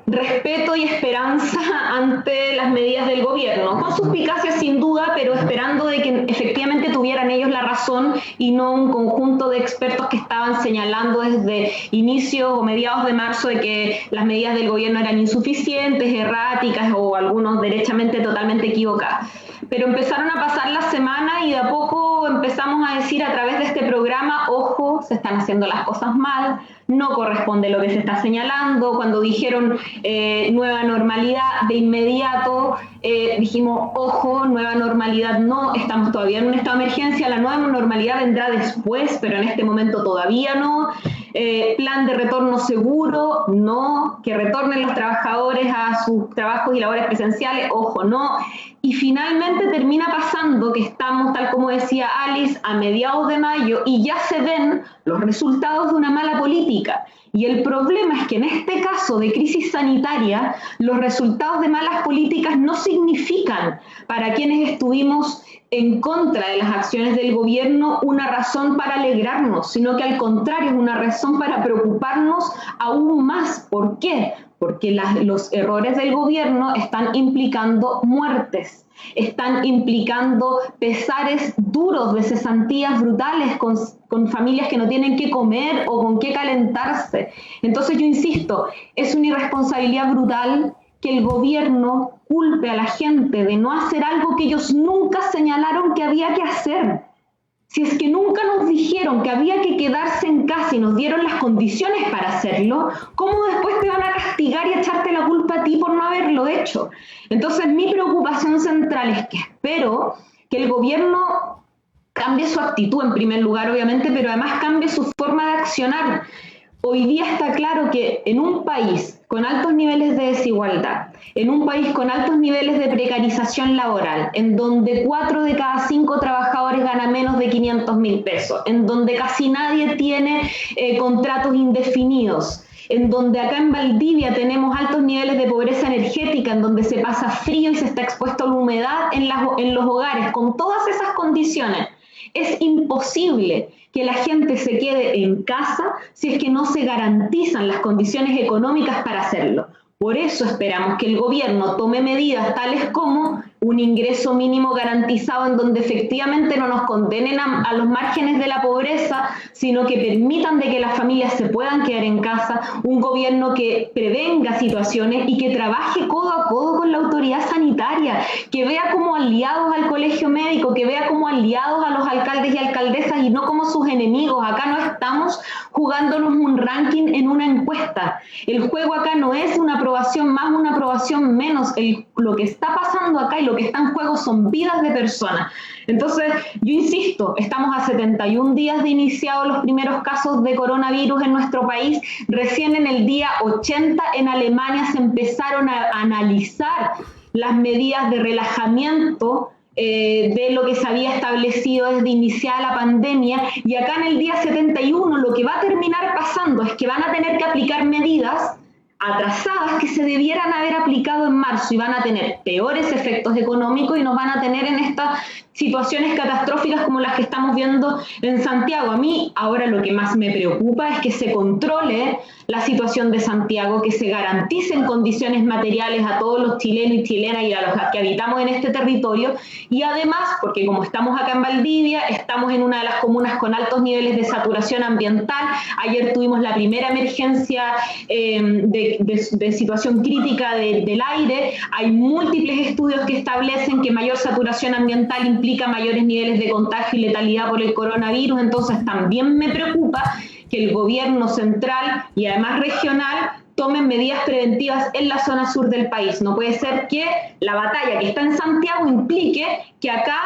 respeto y esperanza ante las medidas del gobierno, con suspicacia sin duda, pero esperando de que efectivamente tuvieran ellos la razón y no un conjunto de expertos que estaban señalando desde inicios o mediados de marzo de que las medidas del gobierno eran insuficientes, erráticas o algunos derechamente totalmente equivocadas. Pero empezaron a pasar las semanas y de a poco empezamos a decir a través de este programa, ojo, se están haciendo las cosas mal, no corresponde lo que se está señalando. Cuando dijeron nueva normalidad, de inmediato dijimos, ojo, nueva normalidad no, estamos todavía en un estado de emergencia, la nueva normalidad vendrá después, pero en este momento todavía no. Plan de retorno seguro, no, que retornen los trabajadores a sus trabajos y labores presenciales, ojo, no. Y finalmente termina pasando que estamos, tal como decía Alice, a mediados de mayo y ya se ven los resultados de una mala política. Y el problema es que en este caso de crisis sanitaria, los resultados de malas políticas no significan para quienes estuvimos en contra de las acciones del gobierno una razón para alegrarnos, sino que al contrario es una razón para preocuparnos aún más. ¿Por qué? Porque los errores del gobierno están implicando muertes, están implicando pesares duros de cesantías brutales con familias que no tienen qué comer o con qué calentarse. Entonces yo insisto, es una irresponsabilidad brutal que el gobierno culpe a la gente de no hacer algo que ellos nunca señalaron que había que hacer. Si es que nunca nos dijeron que había que quedarse en casa y nos dieron las condiciones para hacerlo, ¿cómo después te van a castigar y echarte la culpa a ti por no haberlo hecho? Entonces mi preocupación central es que espero que el gobierno cambie su actitud en primer lugar, obviamente, pero además cambie su forma de accionar. Hoy día está claro que en un país con altos niveles de desigualdad, en un país con altos niveles de precarización laboral, en donde 4 de cada 5 trabajadores ganan menos de 500.000 pesos, en donde casi nadie tiene contratos indefinidos, en donde acá en Valdivia tenemos altos niveles de pobreza energética, en donde se pasa frío y se está expuesto a la humedad en los hogares, con todas esas condiciones, es imposible que la gente se quede en casa si es que no se garantizan las condiciones económicas para hacerlo. Por eso esperamos que el gobierno tome medidas tales como un ingreso mínimo garantizado en donde efectivamente no nos condenen a los márgenes de la pobreza, sino que permitan de que las familias se puedan quedar en casa, un gobierno que prevenga situaciones y que trabaje codo a codo con la autoridad sanitaria, que vea como aliados al colegio médico, que vea como aliados a los alcaldes y alcaldesas y no como sus enemigos. Acá no estamos jugándonos un ranking en una encuesta. El juego acá no es una aprobación más, una aprobación menos. Lo que está pasando acá y lo que está en juego son vidas de personas. Entonces, yo insisto, estamos a 71 días de iniciados los primeros casos de coronavirus en nuestro país. Recién en el día 80 en Alemania se empezaron a analizar las medidas de relajamiento de lo que se había establecido desde iniciada la pandemia, y acá en el día 71 lo que va a terminar pasando es que van a tener que aplicar medidas atrasadas que se debieran haber aplicado en marzo y van a tener peores efectos económicos y nos van a tener en estas situaciones catastróficas como las que estamos viendo en Santiago. A mí ahora lo que más me preocupa es que se controle la situación de Santiago, que se garanticen condiciones materiales a todos los chilenos y chilenas y a los que habitamos en este territorio, y además, porque como estamos acá en Valdivia, estamos en una de las comunas con altos niveles de saturación ambiental. Ayer tuvimos la primera emergencia de situación crítica del aire. Hay múltiples estudios que establecen que mayor saturación ambiental implica mayores niveles de contagio y letalidad por el coronavirus. Entonces también me preocupa que el gobierno central y además regional tomen medidas preventivas en la zona sur del país. No puede ser que la batalla que está en Santiago implique que acá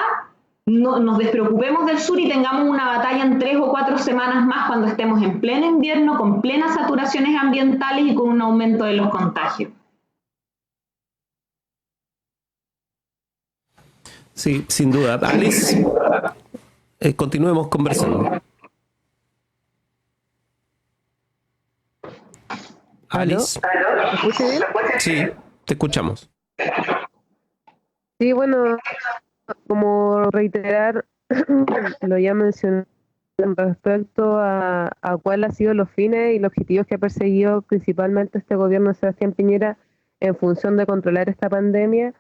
no nos despreocupemos del sur y tengamos una batalla en 3 o 4 semanas más cuando estemos en pleno invierno, con plenas saturaciones ambientales y con un aumento de los contagios. Sí, sin duda. Alice, continuemos conversando. Alice. ¿Me escucha bien? Sí, te escuchamos. Sí, bueno, como reiterar lo ya mencioné respecto a cuáles han sido los fines y los objetivos que ha perseguido principalmente este gobierno de Sebastián Piñera en función de controlar esta pandemia.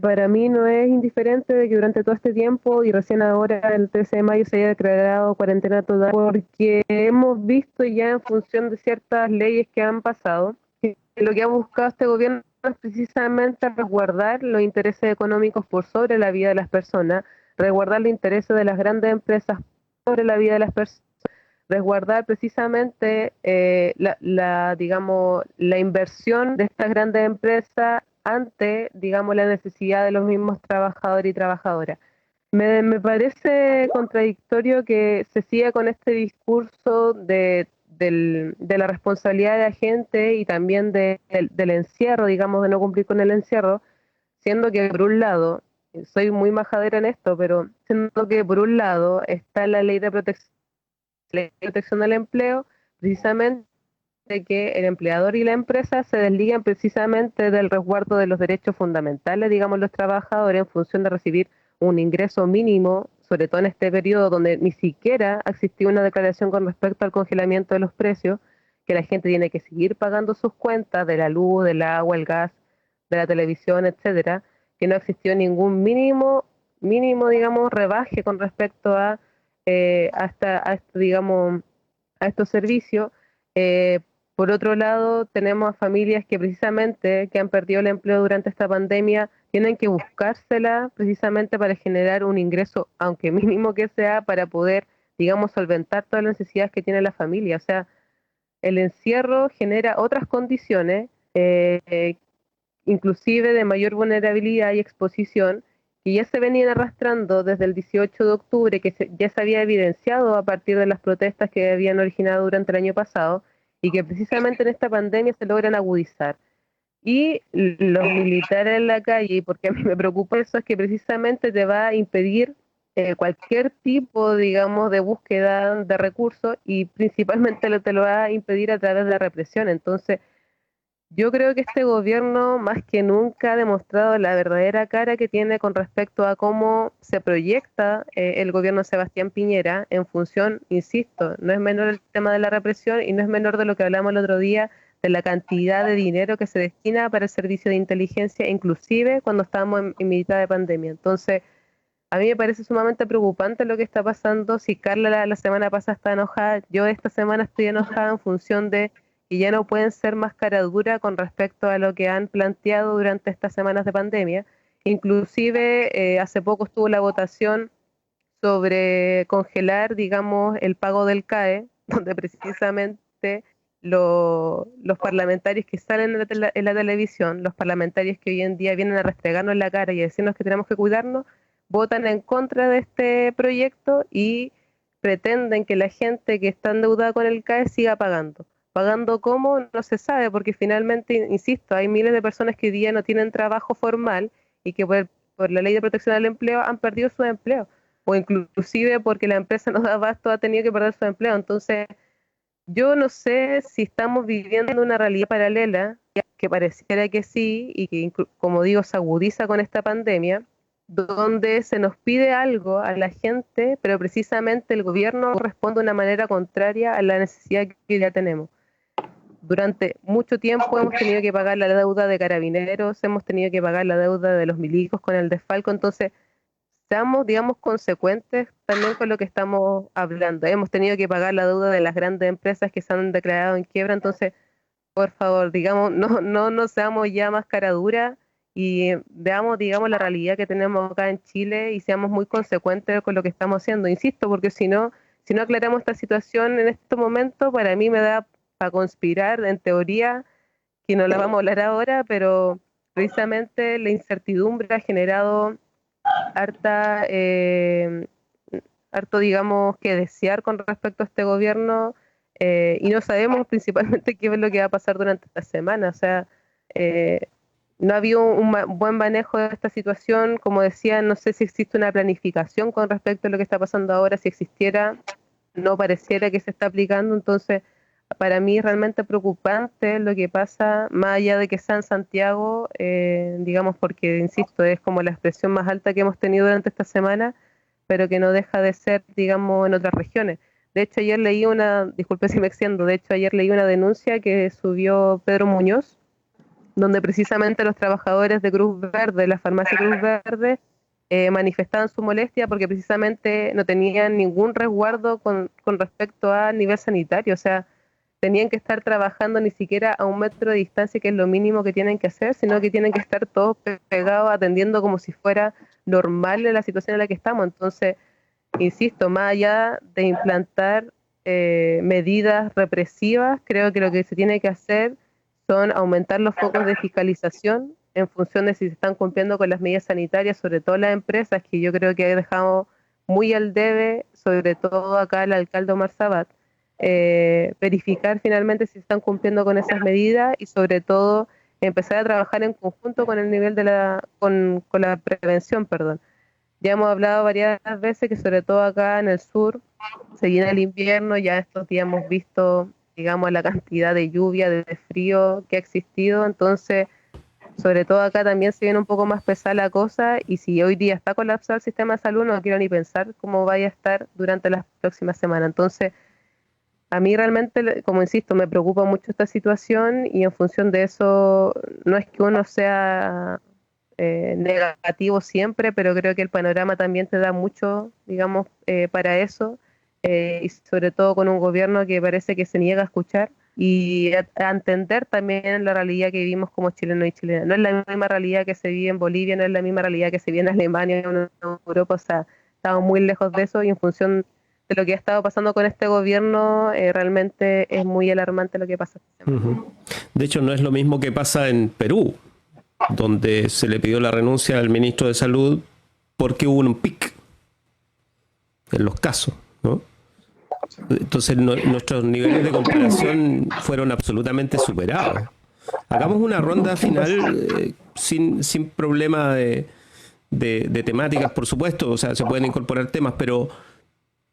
Para mí no es indiferente de que durante todo este tiempo y recién ahora el 13 de mayo se haya declarado cuarentena total, porque hemos visto ya en función de ciertas leyes que han pasado que lo que ha buscado este gobierno es precisamente resguardar los intereses económicos por sobre la vida de las personas, resguardar los intereses de las grandes empresas sobre la vida de las personas, resguardar precisamente digamos, la inversión de estas grandes empresas ante, digamos, la necesidad de los mismos trabajadores y trabajadoras. Me parece contradictorio que se siga con este discurso de la responsabilidad de la gente y también del encierro, digamos, de no cumplir con el encierro, siendo que por un lado, soy muy majadera en esto, pero siendo que por un lado está la ley de protección del empleo, precisamente de que el empleador y la empresa se desliguen precisamente del resguardo de los derechos fundamentales, digamos, los trabajadores en función de recibir un ingreso mínimo, sobre todo en este periodo donde ni siquiera ha existido una declaración con respecto al congelamiento de los precios, que la gente tiene que seguir pagando sus cuentas de la luz, del agua, el gas, de la televisión, etcétera, que no existió ningún mínimo, digamos, rebaje con respecto a digamos, a estos servicios. Por otro lado, tenemos a familias que precisamente que han perdido el empleo durante esta pandemia, tienen que buscársela precisamente para generar un ingreso, aunque mínimo que sea, para poder, digamos, solventar todas las necesidades que tiene la familia. O sea, el encierro genera otras condiciones, inclusive de mayor vulnerabilidad y exposición, que ya se venían arrastrando desde el 18 de octubre, que ya se había evidenciado a partir de las protestas que habían originado durante el año pasado y que precisamente en esta pandemia se logran agudizar. Y los militares en la calle, y porque a mí me preocupa eso, es que precisamente te va a impedir cualquier tipo, digamos, de búsqueda de recursos y principalmente te lo va a impedir a través de la represión. Entonces, yo creo que este gobierno más que nunca ha demostrado la verdadera cara que tiene con respecto a cómo se proyecta el gobierno de Sebastián Piñera en función, insisto, no es menor el tema de la represión y no es menor de lo que hablamos el otro día de la cantidad de dinero que se destina para el servicio de inteligencia, inclusive cuando estábamos en mitad de pandemia. Entonces, a mí me parece sumamente preocupante lo que está pasando. Si Carla la semana pasada está enojada, yo esta semana estoy enojada en función de que ya no pueden ser más cara dura con respecto a lo que han planteado durante estas semanas de pandemia. Inclusive hace poco estuvo la votación sobre congelar, digamos, el pago del CAE, donde precisamente los parlamentarios que salen en la televisión, los parlamentarios que hoy en día vienen a restregarnos en la cara y a decirnos que tenemos que cuidarnos, votan en contra de este proyecto y pretenden que la gente que está endeudada con el CAE siga pagando. ¿Pagando cómo? No se sabe, porque finalmente, insisto, hay miles de personas que hoy día no tienen trabajo formal y que por la ley de protección del empleo han perdido su empleo, o inclusive porque la empresa no da abasto ha tenido que perder su empleo. Entonces, yo no sé si estamos viviendo una realidad paralela, que pareciera que sí, y que, como digo, se agudiza con esta pandemia, donde se nos pide algo a la gente, pero precisamente el gobierno responde de una manera contraria a la necesidad que ya tenemos. Durante mucho tiempo hemos tenido que pagar la deuda de Carabineros, hemos tenido que pagar la deuda de los milicos con el desfalco, entonces seamos, digamos, consecuentes también con lo que estamos hablando. Hemos tenido que pagar la deuda de las grandes empresas que se han declarado en quiebra, entonces, por favor, digamos, no seamos ya más cara dura y veamos, digamos, la realidad que tenemos acá en Chile y seamos muy consecuentes con lo que estamos haciendo. Insisto, porque si no aclaramos esta situación en este momento, para mí me da para conspirar, en teoría, que no la vamos a hablar ahora, pero precisamente la incertidumbre ha generado harto, digamos, que desear con respecto a este gobierno y no sabemos principalmente qué es lo que va a pasar durante esta semana. O sea, no ha habido un buen manejo de esta situación. Como decía, no sé si existe una planificación con respecto a lo que está pasando ahora. Si existiera, no pareciera que se está aplicando. Entonces, para mí es realmente preocupante lo que pasa, más allá de que sea en Santiago, digamos, porque, insisto, es como la expresión más alta que hemos tenido durante esta semana, pero que no deja de ser, digamos, en otras regiones. De hecho, ayer leí disculpe si me extiendo, de hecho, ayer leí una denuncia que subió Pedro Muñoz, donde precisamente los trabajadores de Cruz Verde, la farmacia Cruz Verde, manifestaban su molestia porque precisamente no tenían ningún resguardo con respecto a nivel sanitario. O sea, tenían que estar trabajando ni siquiera a 1 metro de distancia, que es lo mínimo que tienen que hacer, sino que tienen que estar todos pegados atendiendo como si fuera normal la situación en la que estamos. Entonces, insisto, más allá de implantar medidas represivas, creo que lo que se tiene que hacer son aumentar los focos de fiscalización en función de si se están cumpliendo con las medidas sanitarias, sobre todo las empresas, que yo creo que he dejado muy al debe, sobre todo acá el alcalde Omar Sabat, verificar finalmente si se están cumpliendo con esas medidas y sobre todo empezar a trabajar en conjunto con el nivel de con la prevención, perdón. Ya hemos hablado varias veces que sobre todo acá en el sur se viene el invierno, ya estos días hemos visto, digamos, la cantidad de lluvia, de frío que ha existido, entonces sobre todo acá también se viene un poco más pesada la cosa y si hoy día está colapsado el sistema de salud no quiero ni pensar cómo vaya a estar durante las próximas semanas. Entonces a mí realmente, como insisto, me preocupa mucho esta situación y en función de eso no es que uno sea negativo siempre, pero creo que el panorama también te da mucho, digamos, para eso y sobre todo con un gobierno que parece que se niega a escuchar y a entender también la realidad que vivimos como chilenos y chilenas. No es la misma realidad que se vive en Bolivia, no es la misma realidad que se vive en Alemania, en Europa, o sea, estamos muy lejos de eso y en función de lo que ha estado pasando con este gobierno, realmente es muy alarmante lo que pasa. De hecho, no es lo mismo que pasa en Perú, donde se le pidió la renuncia al ministro de Salud porque hubo un pic en los casos, ¿no? Entonces nuestros niveles de comparación fueron absolutamente superados. Hagamos una ronda final sin problema de temáticas, por supuesto, o sea, se pueden incorporar temas, pero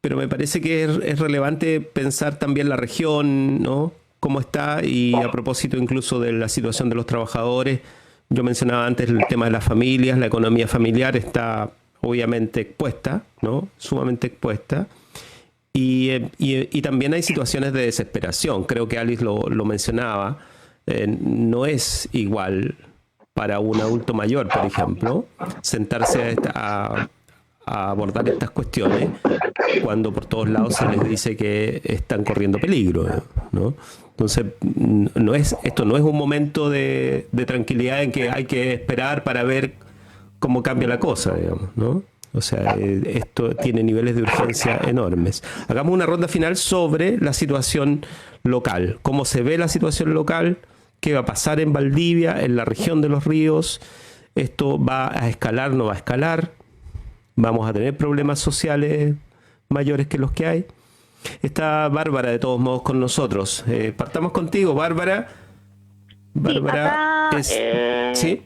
me parece que es relevante pensar también la región, ¿no? Cómo está, y a propósito incluso de la situación de los trabajadores. Yo mencionaba antes el tema de las familias, la economía familiar está obviamente expuesta, ¿no? Sumamente expuesta. Y también hay situaciones de desesperación. Creo que Alice lo mencionaba. No es igual para un adulto mayor, por ejemplo, sentarse a abordar estas cuestiones cuando por todos lados se les dice que están corriendo peligro, ¿no? Entonces, esto no es un momento de tranquilidad en que hay que esperar para ver cómo cambia la cosa, digamos, ¿no? O sea, esto tiene niveles de urgencia enormes. Hagamos una ronda final sobre la situación local. ¿Cómo se ve la situación local? ¿Qué va a pasar en Valdivia, en la región de los ríos? ¿Esto va a escalar, no va a escalar? ¿Vamos a tener problemas sociales mayores que los que hay? Está Bárbara, de todos modos, con nosotros. Partamos contigo, Bárbara. Bárbara estoy,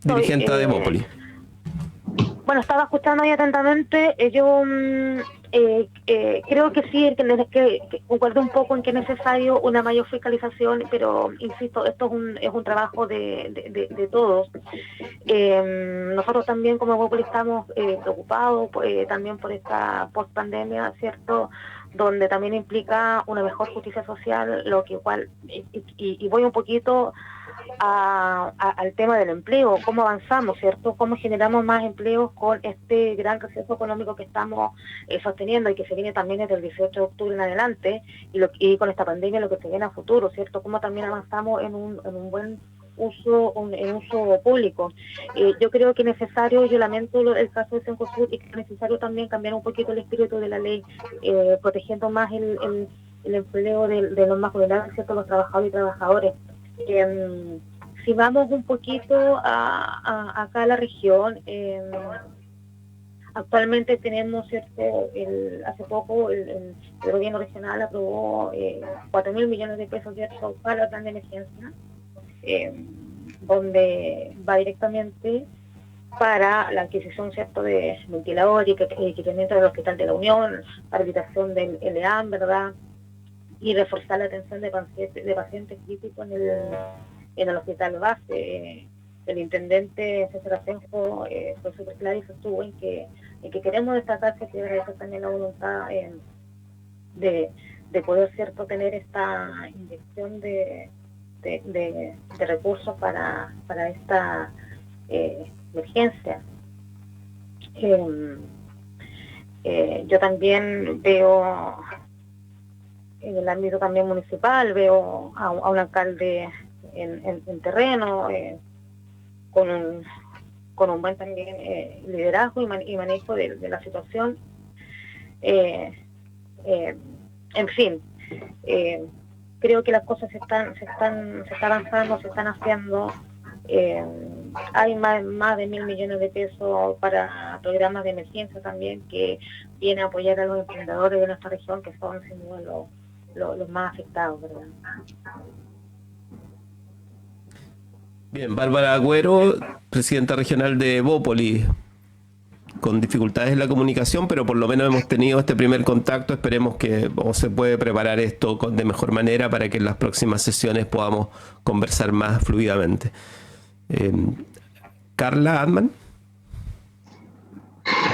dirigente de Bópoli. Bueno, estaba escuchando ahí atentamente. Yo creo que sí, que concuerdo un poco en que es necesario una mayor fiscalización, pero insisto, esto es un trabajo de todos. Nosotros también como Bópoli estamos preocupados también por esta post-pandemia, ¿cierto?, donde también implica una mejor justicia social, lo que igual, y voy un poquito al tema del empleo, cómo avanzamos, ¿cierto? Cómo generamos más empleos con este gran receso económico que estamos sosteniendo y que se viene también desde el 18 de octubre en adelante, y con esta pandemia lo que se viene a futuro, ¿cierto? Cómo también avanzamos en un buen uso público. Yo creo que es necesario, yo lamento el caso de Cencosud, y que es necesario también cambiar un poquito el espíritu de la ley, protegiendo más el empleo de los más vulnerables, ¿cierto?, los trabajadores y trabajadoras. Si vamos un poquito acá a la región, actualmente tenemos, ¿cierto?, hace poco el gobierno regional aprobó 4.000 millones de pesos, ¿cierto?, para el plan de emergencia, donde va directamente para la adquisición, ¿cierto?, de ventiladores y equipamiento del Hospital de la Unión, para habilitación del LEAM, ¿verdad?, y reforzar la atención de pacientes críticos en el hospital base. El intendente César Asenjo fue súper claro y sostuvo en que queremos destacar que agradece también la voluntad de poder, ¿cierto?, tener esta inyección de recursos para esta emergencia. Yo también veo en el ámbito también municipal, veo a un alcalde en terreno, con un buen también liderazgo y manejo de la situación. En fin, creo que las cosas se están avanzando, se están haciendo. Hay más de 1.000 millones de pesos para programas de emergencia también, que viene a apoyar a los emprendedores de nuestra región, que son sin duda los más afectados, ¿verdad? Bien, Bárbara Agüero, presidenta regional de Bópoli, con dificultades en la comunicación, pero por lo menos hemos tenido este primer contacto. Esperemos que se puede preparar esto de mejor manera para que en las próximas sesiones podamos conversar más fluidamente. Carla Adman.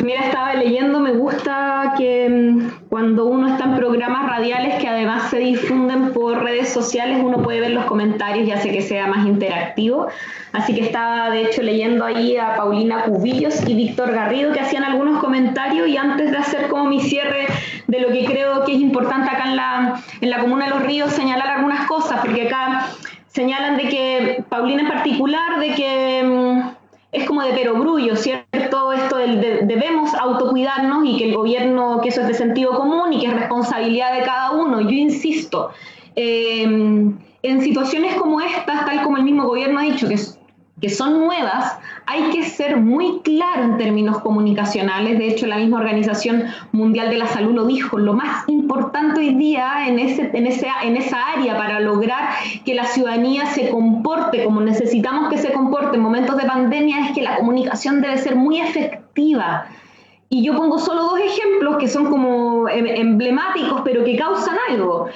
Mira, estaba leyendo, me gusta que cuando uno está en programas radiales que además se difunden por redes sociales, uno puede ver los comentarios y hace que sea más interactivo. Así que estaba de hecho leyendo ahí a Paulina Cubillos y Víctor Garrido, que hacían algunos comentarios, y antes de hacer como mi cierre de lo que creo que es importante acá en la Comuna de Los Ríos, señalar algunas cosas, porque acá señalan de que, Paulina en particular, de que es como de perogrullo, ¿cierto? Esto del debemos autocuidarnos y que el gobierno, que eso es de sentido común y que es responsabilidad de cada uno. Yo insisto, en situaciones como estas, tal como el mismo gobierno ha dicho, que que son nuevas, hay que ser muy claro en términos comunicacionales. De hecho, la misma Organización Mundial de la Salud lo dijo, lo más importante hoy día en esa área para lograr que la ciudadanía se comporte como necesitamos que se comporte en momentos de pandemia es que la comunicación debe ser muy efectiva. Y yo pongo solo 2 ejemplos que son como emblemáticos, pero que causan algo.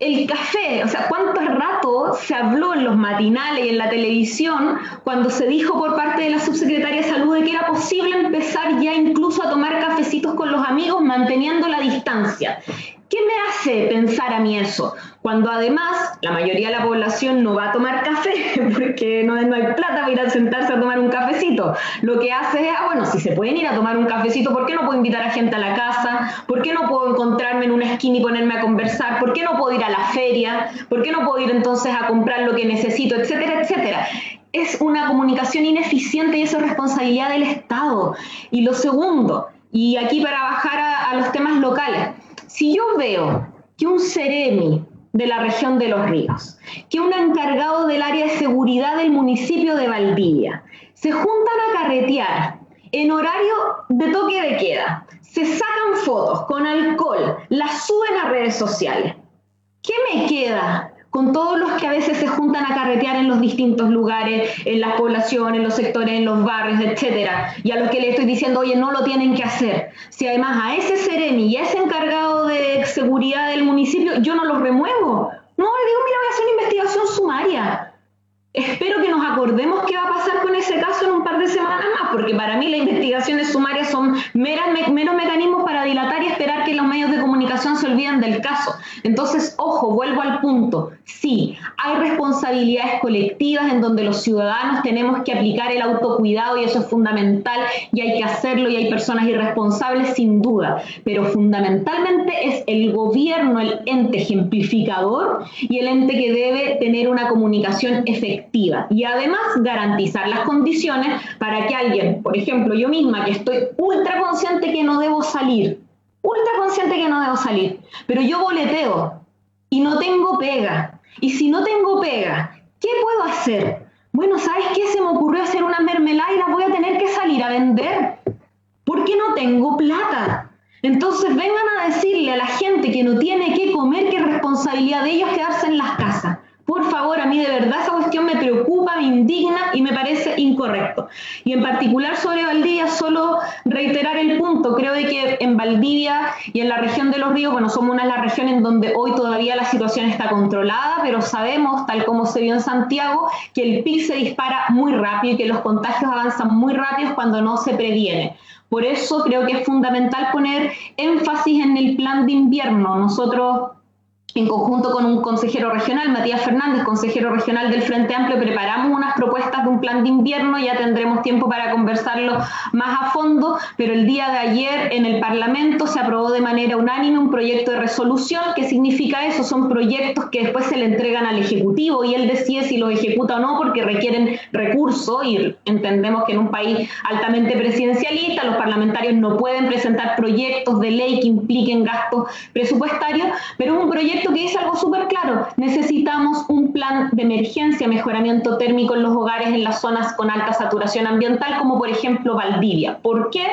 El café, o sea, ¿cuánto rato se habló en los matinales y en la televisión cuando se dijo por parte de la subsecretaria de Salud de que era posible empezar ya incluso a tomar cafecitos con los amigos manteniendo la distancia? ¿Qué me hace pensar a mí eso? Cuando además la mayoría de la población no va a tomar café porque no hay plata para ir a sentarse a tomar un cafecito. Lo que hace es, bueno, si se pueden ir a tomar un cafecito, ¿por qué no puedo invitar a gente a la casa? ¿Por qué no puedo encontrarme en una esquina y ponerme a conversar? ¿Por qué no puedo ir a la feria? ¿Por qué no puedo ir entonces a comprar lo que necesito? Etcétera, etcétera. Es una comunicación ineficiente y eso es responsabilidad del Estado. Y lo segundo, y aquí para bajar a los temas locales, si yo veo que un Ceremi de la región de Los Ríos, que un encargado del área de seguridad del municipio de Valdivia, se juntan a carretear en horario de toque de queda, se sacan fotos con alcohol, las suben a redes sociales, ¿qué me queda con todos los que a veces se juntan a carretear en los distintos lugares, en las poblaciones, en los sectores, en los barrios, etcétera, y a los que le estoy diciendo, oye, no lo tienen que hacer? Si además a ese Ceremi y a ese encargado de seguridad del municipio yo no los remuevo, no, le digo, mira, voy a hacer una investigación sumaria. Espero que nos acordemos qué va a pasar con ese caso en un par de semanas más, porque para mí las investigaciones sumarias son meros mecanismos para dilatar y esperar que los medios de comunicación se olviden del caso. Entonces, ojo, vuelvo al punto. Sí, hay responsabilidades colectivas en donde los ciudadanos tenemos que aplicar el autocuidado y eso es fundamental y hay que hacerlo y hay personas irresponsables sin duda, pero fundamentalmente es el gobierno el ente ejemplificador y el ente que debe tener una comunicación efectiva y además garantizar las condiciones para que alguien, por ejemplo yo misma que estoy ultra consciente que no debo salir, pero yo boleteo y no tengo pega, y si no tengo pega, ¿qué puedo hacer? Bueno, ¿sabes qué? Se me ocurrió hacer una mermelada y la voy a tener que salir a vender porque no tengo plata. Entonces vengan a decirle a la gente que no tiene que comer que es responsabilidad de ellos quedarse en las casas. Por favor, a mí de verdad esa cuestión me preocupa, me indigna y me parece incorrecto. Y en particular sobre Valdivia, solo reiterar el punto. Creo de que en Valdivia y en la región de Los Ríos, bueno, somos una de las regiones en donde hoy todavía la situación está controlada, pero sabemos, tal como se vio en Santiago, que el pic se dispara muy rápido y que los contagios avanzan muy rápido cuando no se previene. Por eso creo que es fundamental poner énfasis en el plan de invierno. Nosotros, en conjunto con un consejero regional, Matías Fernández, consejero regional del Frente Amplio, preparamos unas propuestas de un plan de invierno, ya tendremos tiempo para conversarlo más a fondo, pero el día de ayer en el Parlamento se aprobó de manera unánime un proyecto de resolución. ¿Qué significa eso? Son proyectos que después se le entregan al Ejecutivo y él decide si los ejecuta o no porque requieren recursos y entendemos que en un país altamente presidencialista los parlamentarios no pueden presentar proyectos de ley que impliquen gastos presupuestarios, pero es un proyecto que dice algo súper claro: necesitamos un plan de emergencia, mejoramiento térmico en los hogares en las zonas con alta saturación ambiental, como por ejemplo Valdivia. ¿Por qué?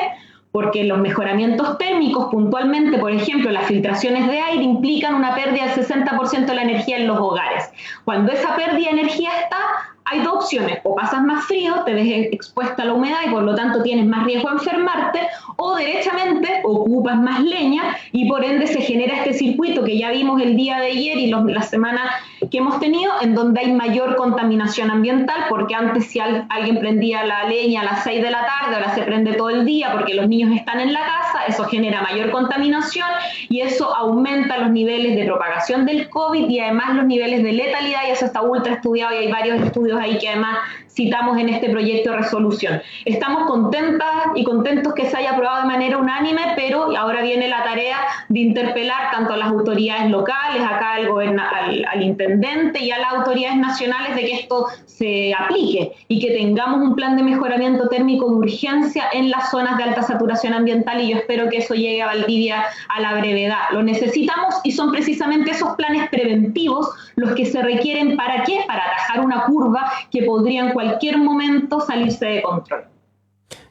Porque los mejoramientos térmicos, puntualmente, por ejemplo, las filtraciones de aire, implican una pérdida del 60% de la energía en los hogares. Cuando esa pérdida de energía está, hay dos opciones: o pasas más frío, te ves expuesta a la humedad y por lo tanto tienes más riesgo de enfermarte, o derechamente ocupas más leña y por ende se genera este circuito que ya vimos el día de ayer y la semana que hemos tenido, en donde hay mayor contaminación ambiental, porque antes si alguien prendía la leña a las 6 de la tarde, ahora se prende todo el día porque los niños están en la casa, eso genera mayor contaminación y eso aumenta los niveles de propagación del COVID y además los niveles de letalidad, y eso está ultra estudiado y hay varios estudios ahí que además citamos en este proyecto de resolución. Estamos contentas y contentos que se haya aprobado de manera unánime, pero ahora viene la tarea de interpelar tanto a las autoridades locales, acá al intendente y a las autoridades nacionales de que esto se aplique y que tengamos un plan de mejoramiento térmico de urgencia en las zonas de alta saturación ambiental, y yo espero que eso llegue a Valdivia a la brevedad. Lo necesitamos y son precisamente esos planes preventivos los que se requieren. ¿Para qué? Para atajar una curva que podría en cualquier momento salirse de control.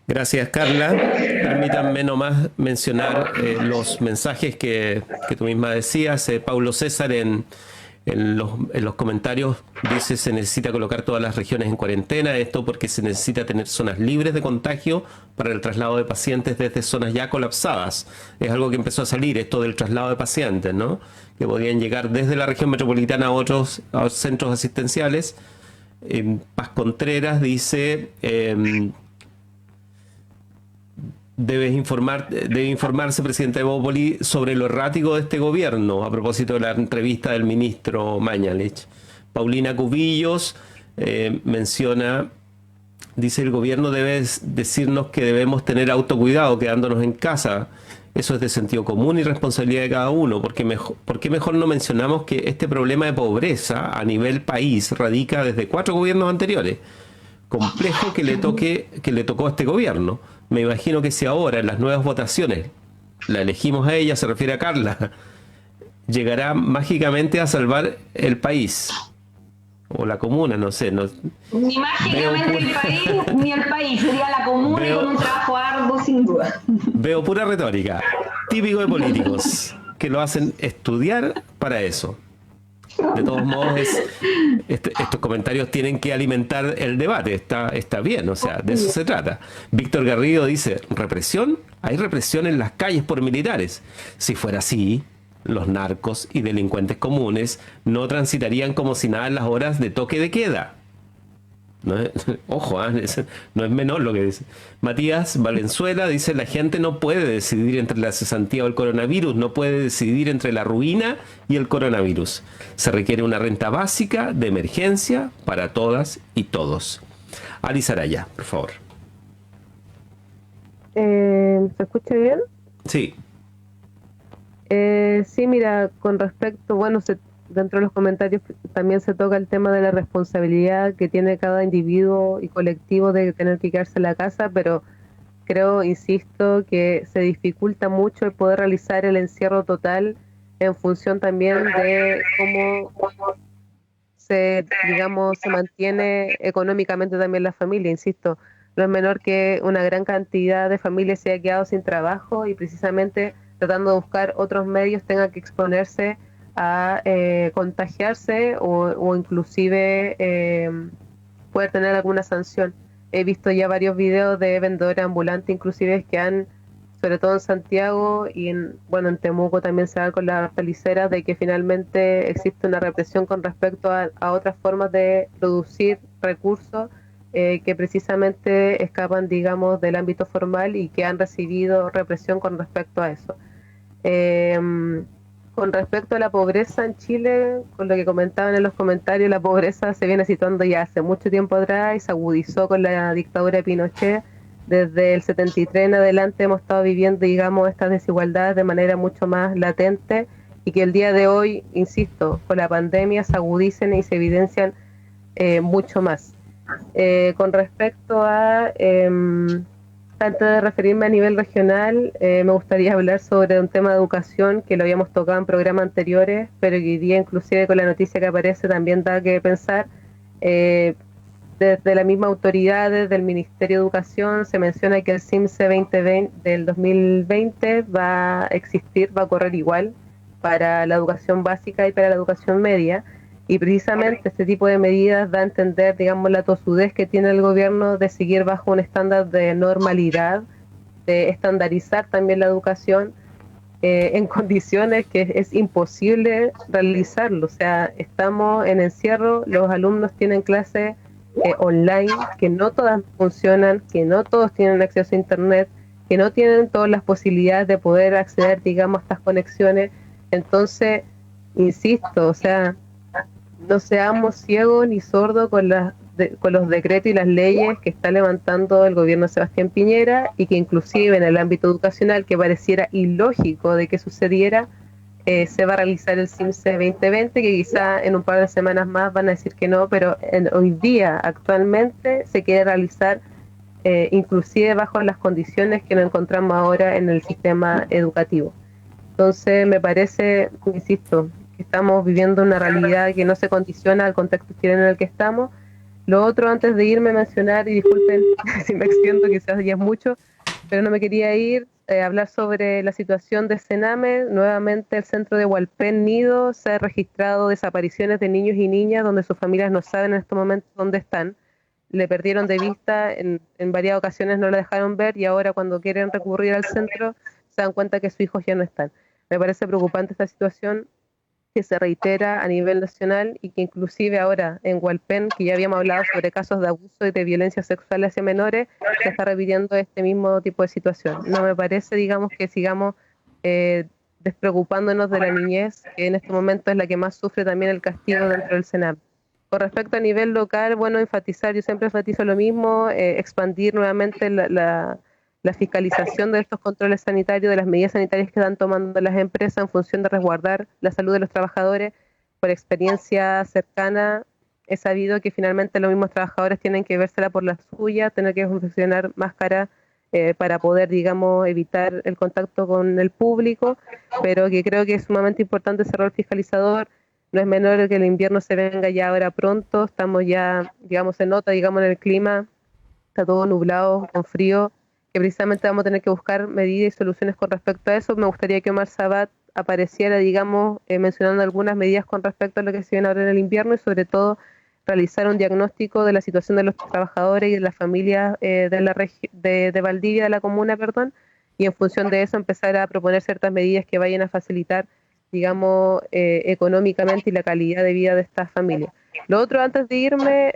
Gracias, Carla. Permítanme nomás mencionar los mensajes que tú misma decías. Paulo César en los comentarios dice: se necesita colocar todas las regiones en cuarentena, esto porque se necesita tener zonas libres de contagio para el traslado de pacientes desde zonas ya colapsadas. Es algo que empezó a salir, esto del traslado de pacientes, ¿no? Que podían llegar desde la región metropolitana a otros centros asistenciales. Paz Contreras dice: debe informarse, presidente de Bópoli, sobre lo errático de este gobierno, a propósito de la entrevista del ministro Mañalich. Paulina Cubillos menciona, dice: el gobierno debe decirnos que debemos tener autocuidado quedándonos en casa. Eso es de sentido común y responsabilidad de cada uno. ¿Por qué mejor no mencionamos que este problema de pobreza a nivel país radica desde 4 gobiernos anteriores? Complejo que le tocó a este gobierno. Me imagino que si ahora en las nuevas votaciones la elegimos a ella, se refiere a Carla, llegará mágicamente a salvar el país o la comuna, no sé. Ni mágicamente el país, ni el país, sería la comuna y con un trabajo arduo sin duda. Veo pura retórica, típico de políticos, que lo hacen estudiar para eso. De todos modos, estos comentarios tienen que alimentar el debate, está bien, o sea, de eso se trata. Víctor Garrido dice: ¿represión? Hay represión en las calles por militares. Si fuera así, los narcos y delincuentes comunes no transitarían como si nada en las horas de toque de queda. No es, ojo, no es menor lo que dice. Matías Valenzuela dice: la gente no puede decidir entre la cesantía o el coronavirus, no puede decidir entre la ruina y el coronavirus. Se requiere una renta básica de emergencia para todas y todos. Ali Saraya, por favor. ¿Se escucha bien? Sí. Sí, mira, con respecto, bueno, dentro de los comentarios también se toca el tema de la responsabilidad que tiene cada individuo y colectivo de tener que quedarse en la casa, pero creo, insisto, que se dificulta mucho el poder realizar el encierro total en función también de cómo se mantiene económicamente también la familia. Insisto, no es menor que una gran cantidad de familias se haya quedado sin trabajo y precisamente tratando de buscar otros medios tenga que exponerse a contagiarse o inclusive poder tener alguna sanción. He visto ya varios videos de vendedores ambulantes inclusive que han, sobre todo en Santiago y en Temuco también se da con las hortaliceras, de que finalmente existe una represión con respecto a otras formas de producir recursos que precisamente escapan, digamos, del ámbito formal y que han recibido represión con respecto a eso. Con respecto a la pobreza en Chile, con lo que comentaban en los comentarios, la pobreza se viene situando ya hace mucho tiempo atrás y se agudizó con la dictadura de Pinochet. Desde el 73 en adelante hemos estado viviendo, digamos, estas desigualdades de manera mucho más latente y que el día de hoy, insisto, con la pandemia se agudicen y se evidencian mucho más. Con respecto a... antes de referirme a nivel regional, me gustaría hablar sobre un tema de educación que lo habíamos tocado en programas anteriores, pero que hoy día, inclusive con la noticia que aparece, también da que pensar. Desde la misma autoridad, desde el Ministerio de Educación, se menciona que el CIMSE 2020 del 2020 va a existir, va a correr igual para la educación básica y para la educación media. Y precisamente este tipo de medidas da a entender, digamos, la tosudez que tiene el gobierno de seguir bajo un estándar de normalidad, de estandarizar también la educación en condiciones que es imposible realizarlo. O sea, estamos en encierro, los alumnos tienen clases online, que no todas funcionan, que no todos tienen acceso a internet, que no tienen todas las posibilidades de poder acceder, digamos, a estas conexiones. Entonces, insisto, o sea, no seamos ciegos ni sordos con las con los decretos y las leyes que está levantando el gobierno de Sebastián Piñera, y que inclusive en el ámbito educacional, que pareciera ilógico de que sucediera, se va a realizar el CIMSE 2020, que quizá en un par de semanas más van a decir que no, pero hoy día actualmente se quiere realizar inclusive bajo las condiciones que nos encontramos ahora en el sistema educativo. Entonces me parece, insisto, que estamos viviendo una realidad que no se condiciona al contexto chileno en el que estamos. Lo otro, antes de irme, mencionar, y disculpen si me extiendo, quizás ya es mucho, pero no me quería ir, hablar sobre la situación de Sename. Nuevamente el centro de Hualpén Nido se ha registrado desapariciones de niños y niñas donde sus familias no saben en estos momentos dónde están. Le perdieron de vista, en varias ocasiones no la dejaron ver, y ahora cuando quieren recurrir al centro se dan cuenta que sus hijos ya no están. Me parece preocupante esta situación que se reitera a nivel nacional, y que inclusive ahora en Hualpén, que ya habíamos hablado sobre casos de abuso y de violencia sexual hacia menores, se está repitiendo este mismo tipo de situación. No me parece, digamos, que sigamos despreocupándonos de la niñez, que en este momento es la que más sufre también el castigo dentro del Sename. Con respecto a nivel local, bueno, enfatizar, yo siempre enfatizo lo mismo, expandir nuevamente la fiscalización de estos controles sanitarios, de las medidas sanitarias que están tomando las empresas en función de resguardar la salud de los trabajadores. Por experiencia cercana he sabido que finalmente los mismos trabajadores tienen que vérsela por la suya, tener que confeccionar máscara para poder, digamos, evitar el contacto con el público, pero que creo que es sumamente importante ese rol fiscalizador. No es menor que el invierno se venga ya ahora pronto, estamos ya, digamos, se nota, digamos, en el clima, está todo nublado, con frío, que precisamente vamos a tener que buscar medidas y soluciones con respecto a eso. Me gustaría que Omar Sabat apareciera, digamos, mencionando algunas medidas con respecto a lo que se viene ahora en el invierno, y sobre todo realizar un diagnóstico de la situación de los trabajadores y de las familias de Valdivia, de la comuna, perdón, y en función de eso empezar a proponer ciertas medidas que vayan a facilitar, digamos, económicamente y la calidad de vida de estas familias. Lo otro, antes de irme,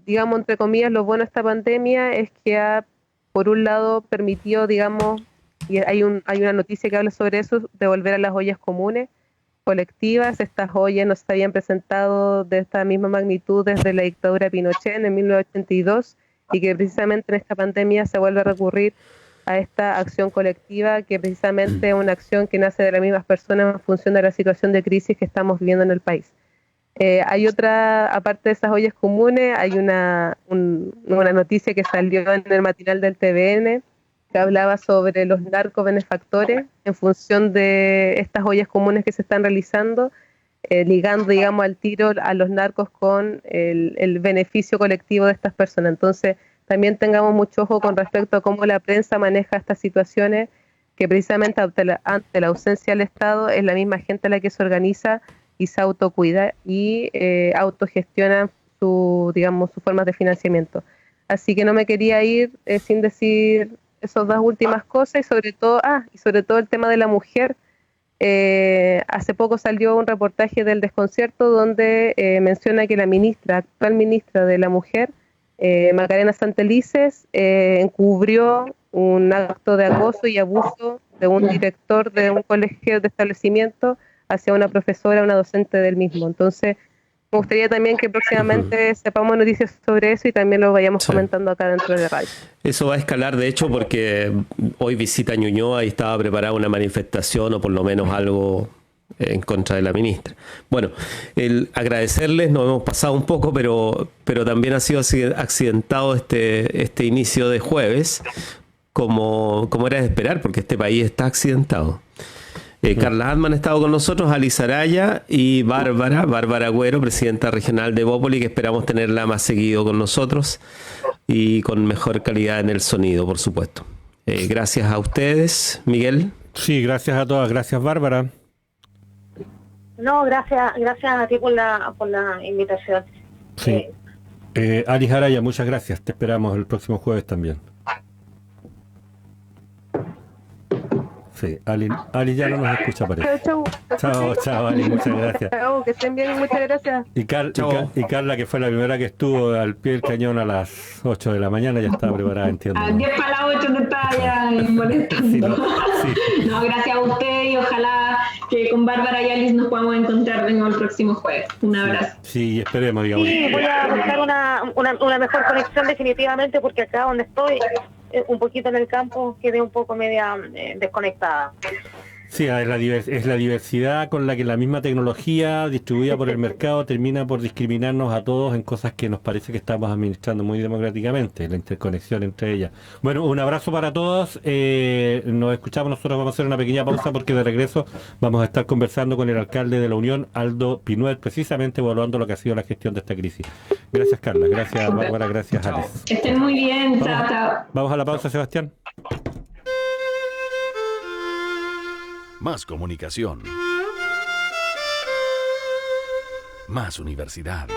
digamos, entre comillas, lo bueno de esta pandemia es que ha, por un lado, permitido, digamos, y hay una noticia que habla sobre eso, de volver a las ollas comunes, colectivas. Estas ollas no se habían presentado de esta misma magnitud desde la dictadura de Pinochet en 1982, y que precisamente en esta pandemia se vuelve a recurrir a esta acción colectiva, que precisamente es una acción que nace de las mismas personas en función de la situación de crisis que estamos viviendo en el país. Hay otra, aparte de esas ollas comunes, hay una noticia que salió en el matinal del TVN, que hablaba sobre los narcobenefactores en función de estas ollas comunes que se están realizando, ligando, digamos, al tiro a los narcos con el beneficio colectivo de estas personas. Entonces, también tengamos mucho ojo con respecto a cómo la prensa maneja estas situaciones, que precisamente ante la ausencia del Estado es la misma gente la que se organiza y se autocuida y autogestiona sus formas de financiamiento. Así que no me quería ir sin decir esas dos últimas cosas, y sobre todo el tema de la mujer. Hace poco salió un reportaje del Desconcierto donde menciona que la actual ministra de la Mujer, Macarena Santelices, encubrió un acto de acoso y abuso de un director de un colegio de establecimiento hacia una profesora, una docente del mismo. Entonces, me gustaría también que próximamente sepamos noticias sobre eso y también lo vayamos comentando acá dentro de radio. Eso va a escalar, de hecho, porque hoy visita Ñuñoa y estaba preparada una manifestación o por lo menos algo en contra de la ministra. Bueno, agradecerles, nos hemos pasado un poco, pero también ha sido accidentado este inicio de jueves, como era de esperar, porque este país está accidentado. Carla Altman ha estado con nosotros, Alice Araya y Bárbara Agüero, presidenta regional de Bópoli, que esperamos tenerla más seguido con nosotros y con mejor calidad en el sonido, por supuesto. Gracias a ustedes, Miguel. Sí, gracias a todas. Gracias, Bárbara. No, gracias a ti por la invitación. Sí. Alice Araya, muchas gracias. Te esperamos el próximo jueves también. Sí, Ali ya no nos escucha, parece. Chao, Ali, muchas gracias. Chao, que estén bien, muchas gracias. Y Carla, que fue la primera que estuvo al pie del cañón a las 8 de la mañana, ya estaba preparada, entiendo. A 10 para las 8 te estaba ya molestando. Sí. No, gracias a usted y ojalá que con Bárbara y Alice nos podamos encontrar de nuevo el próximo jueves. Un abrazo. Sí, esperemos, digamos. Sí, voy a buscar una mejor conexión definitivamente, porque acá donde estoy, un poquito en el campo, quedé un poco media desconectada. Sí, es la diversidad con la que la misma tecnología distribuida por el mercado termina por discriminarnos a todos en cosas que nos parece que estamos administrando muy democráticamente, la interconexión entre ellas. Bueno, un abrazo para todos, nos escuchamos, nosotros vamos a hacer una pequeña pausa porque de regreso vamos a estar conversando con el alcalde de La Unión, Aldo Pinuel, precisamente evaluando lo que ha sido la gestión de esta crisis. Gracias, Carla, gracias, Bárbara, gracias, Alex. Que estén muy bien, chao. Vamos a la pausa, Sebastián. Más comunicación. Más universidad.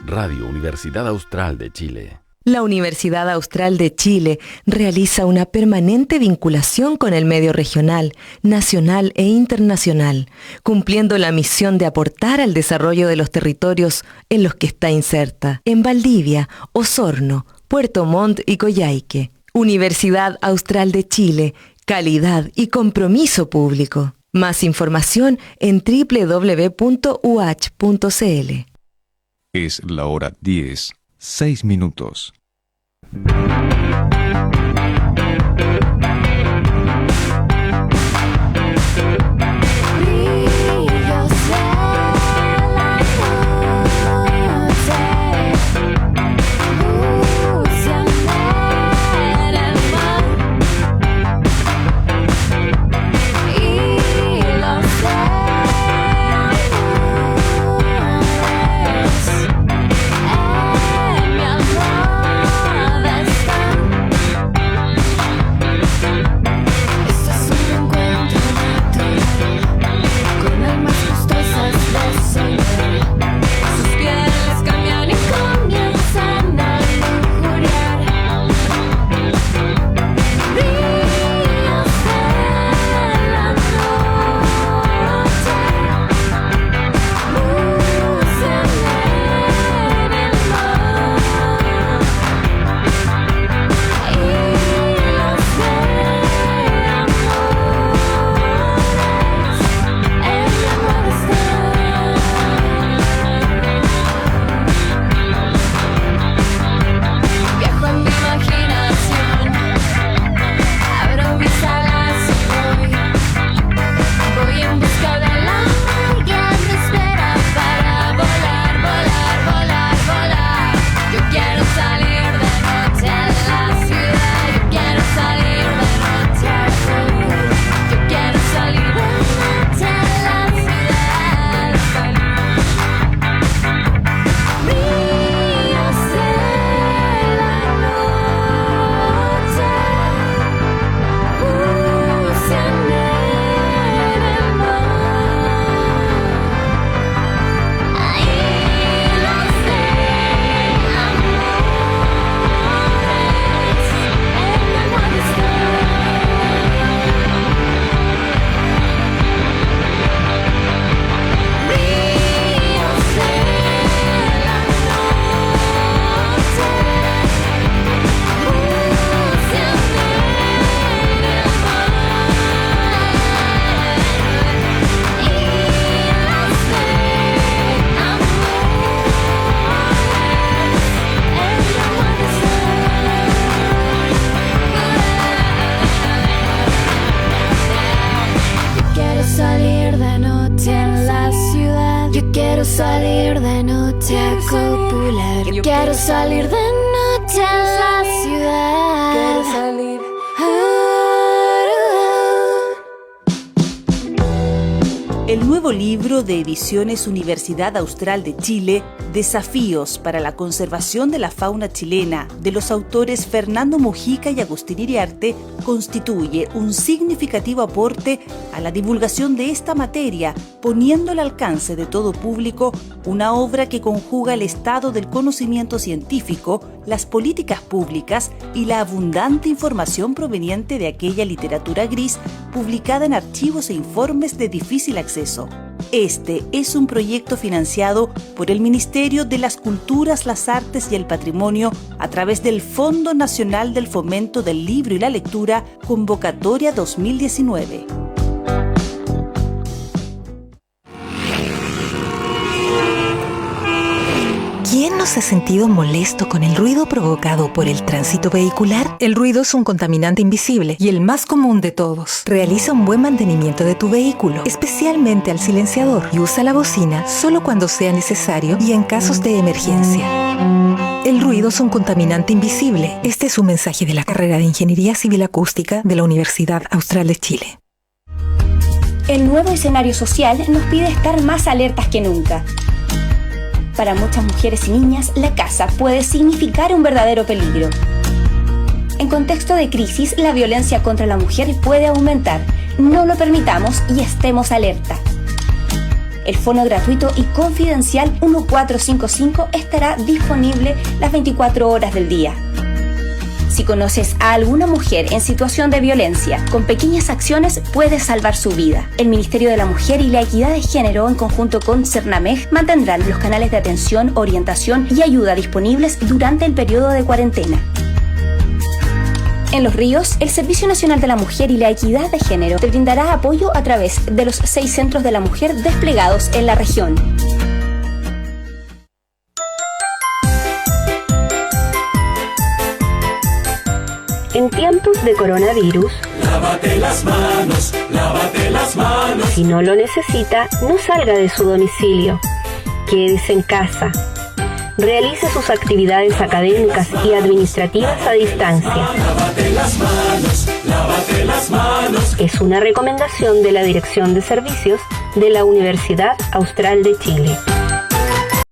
Radio Universidad Austral de Chile. La Universidad Austral de Chile realiza una permanente vinculación con el medio regional, nacional e internacional, cumpliendo la misión de aportar al desarrollo de los territorios en los que está inserta, en Valdivia, Osorno, Puerto Montt y Coyhaique. Universidad Austral de Chile, calidad y compromiso público. Más información en www.uach.cl. Es la hora 10, 6 minutos. salir de noche a copular. Yo quiero salir de noche a la ciudad. Quiero salir. El nuevo libro de Ediciones Universidad Austral de Chile, Desafíos para la conservación de la fauna chilena, de los autores Fernando Mujica y Agustín Iriarte, constituye un significativo aporte a la divulgación de esta materia, poniendo al alcance de todo público una obra que conjuga el estado del conocimiento científico, las políticas públicas y la abundante información proveniente de aquella literatura gris publicada en archivos e informes de difícil acceso. Este es un proyecto financiado por el Ministerio de las Culturas, las Artes y el Patrimonio a través del Fondo Nacional del Fomento del Libro y la Lectura, Convocatoria 2019. ¿Quién no se ha sentido molesto con el ruido provocado por el tránsito vehicular? El ruido es un contaminante invisible y el más común de todos. Realiza un buen mantenimiento de tu vehículo, especialmente al silenciador, y usa la bocina solo cuando sea necesario y en casos de emergencia. El ruido es un contaminante invisible. Este es un mensaje de la carrera de Ingeniería Civil Acústica de la Universidad Austral de Chile. El nuevo escenario social nos pide estar más alertas que nunca. Para muchas mujeres y niñas, la casa puede significar un verdadero peligro. En contexto de crisis, la violencia contra la mujer puede aumentar. No lo permitamos y estemos alerta. El fono gratuito y confidencial 1455 estará disponible las 24 horas del día. Si conoces a alguna mujer en situación de violencia, con pequeñas acciones puedes salvar su vida. El Ministerio de la Mujer y la Equidad de Género, en conjunto con Cernamej, mantendrán los canales de atención, orientación y ayuda disponibles durante el periodo de cuarentena. En Los Ríos, el Servicio Nacional de la Mujer y la Equidad de Género te brindará apoyo a través de los 6 centros de la mujer desplegados en la región. En tiempos de coronavirus, lávate las manos, lávate las manos. Si no lo necesita, no salga de su domicilio. Quédese en casa. Realice sus actividades académicas y administrativas a distancia. Lávate las manos, lávate las manos. Es una recomendación de la Dirección de Servicios de la Universidad Austral de Chile.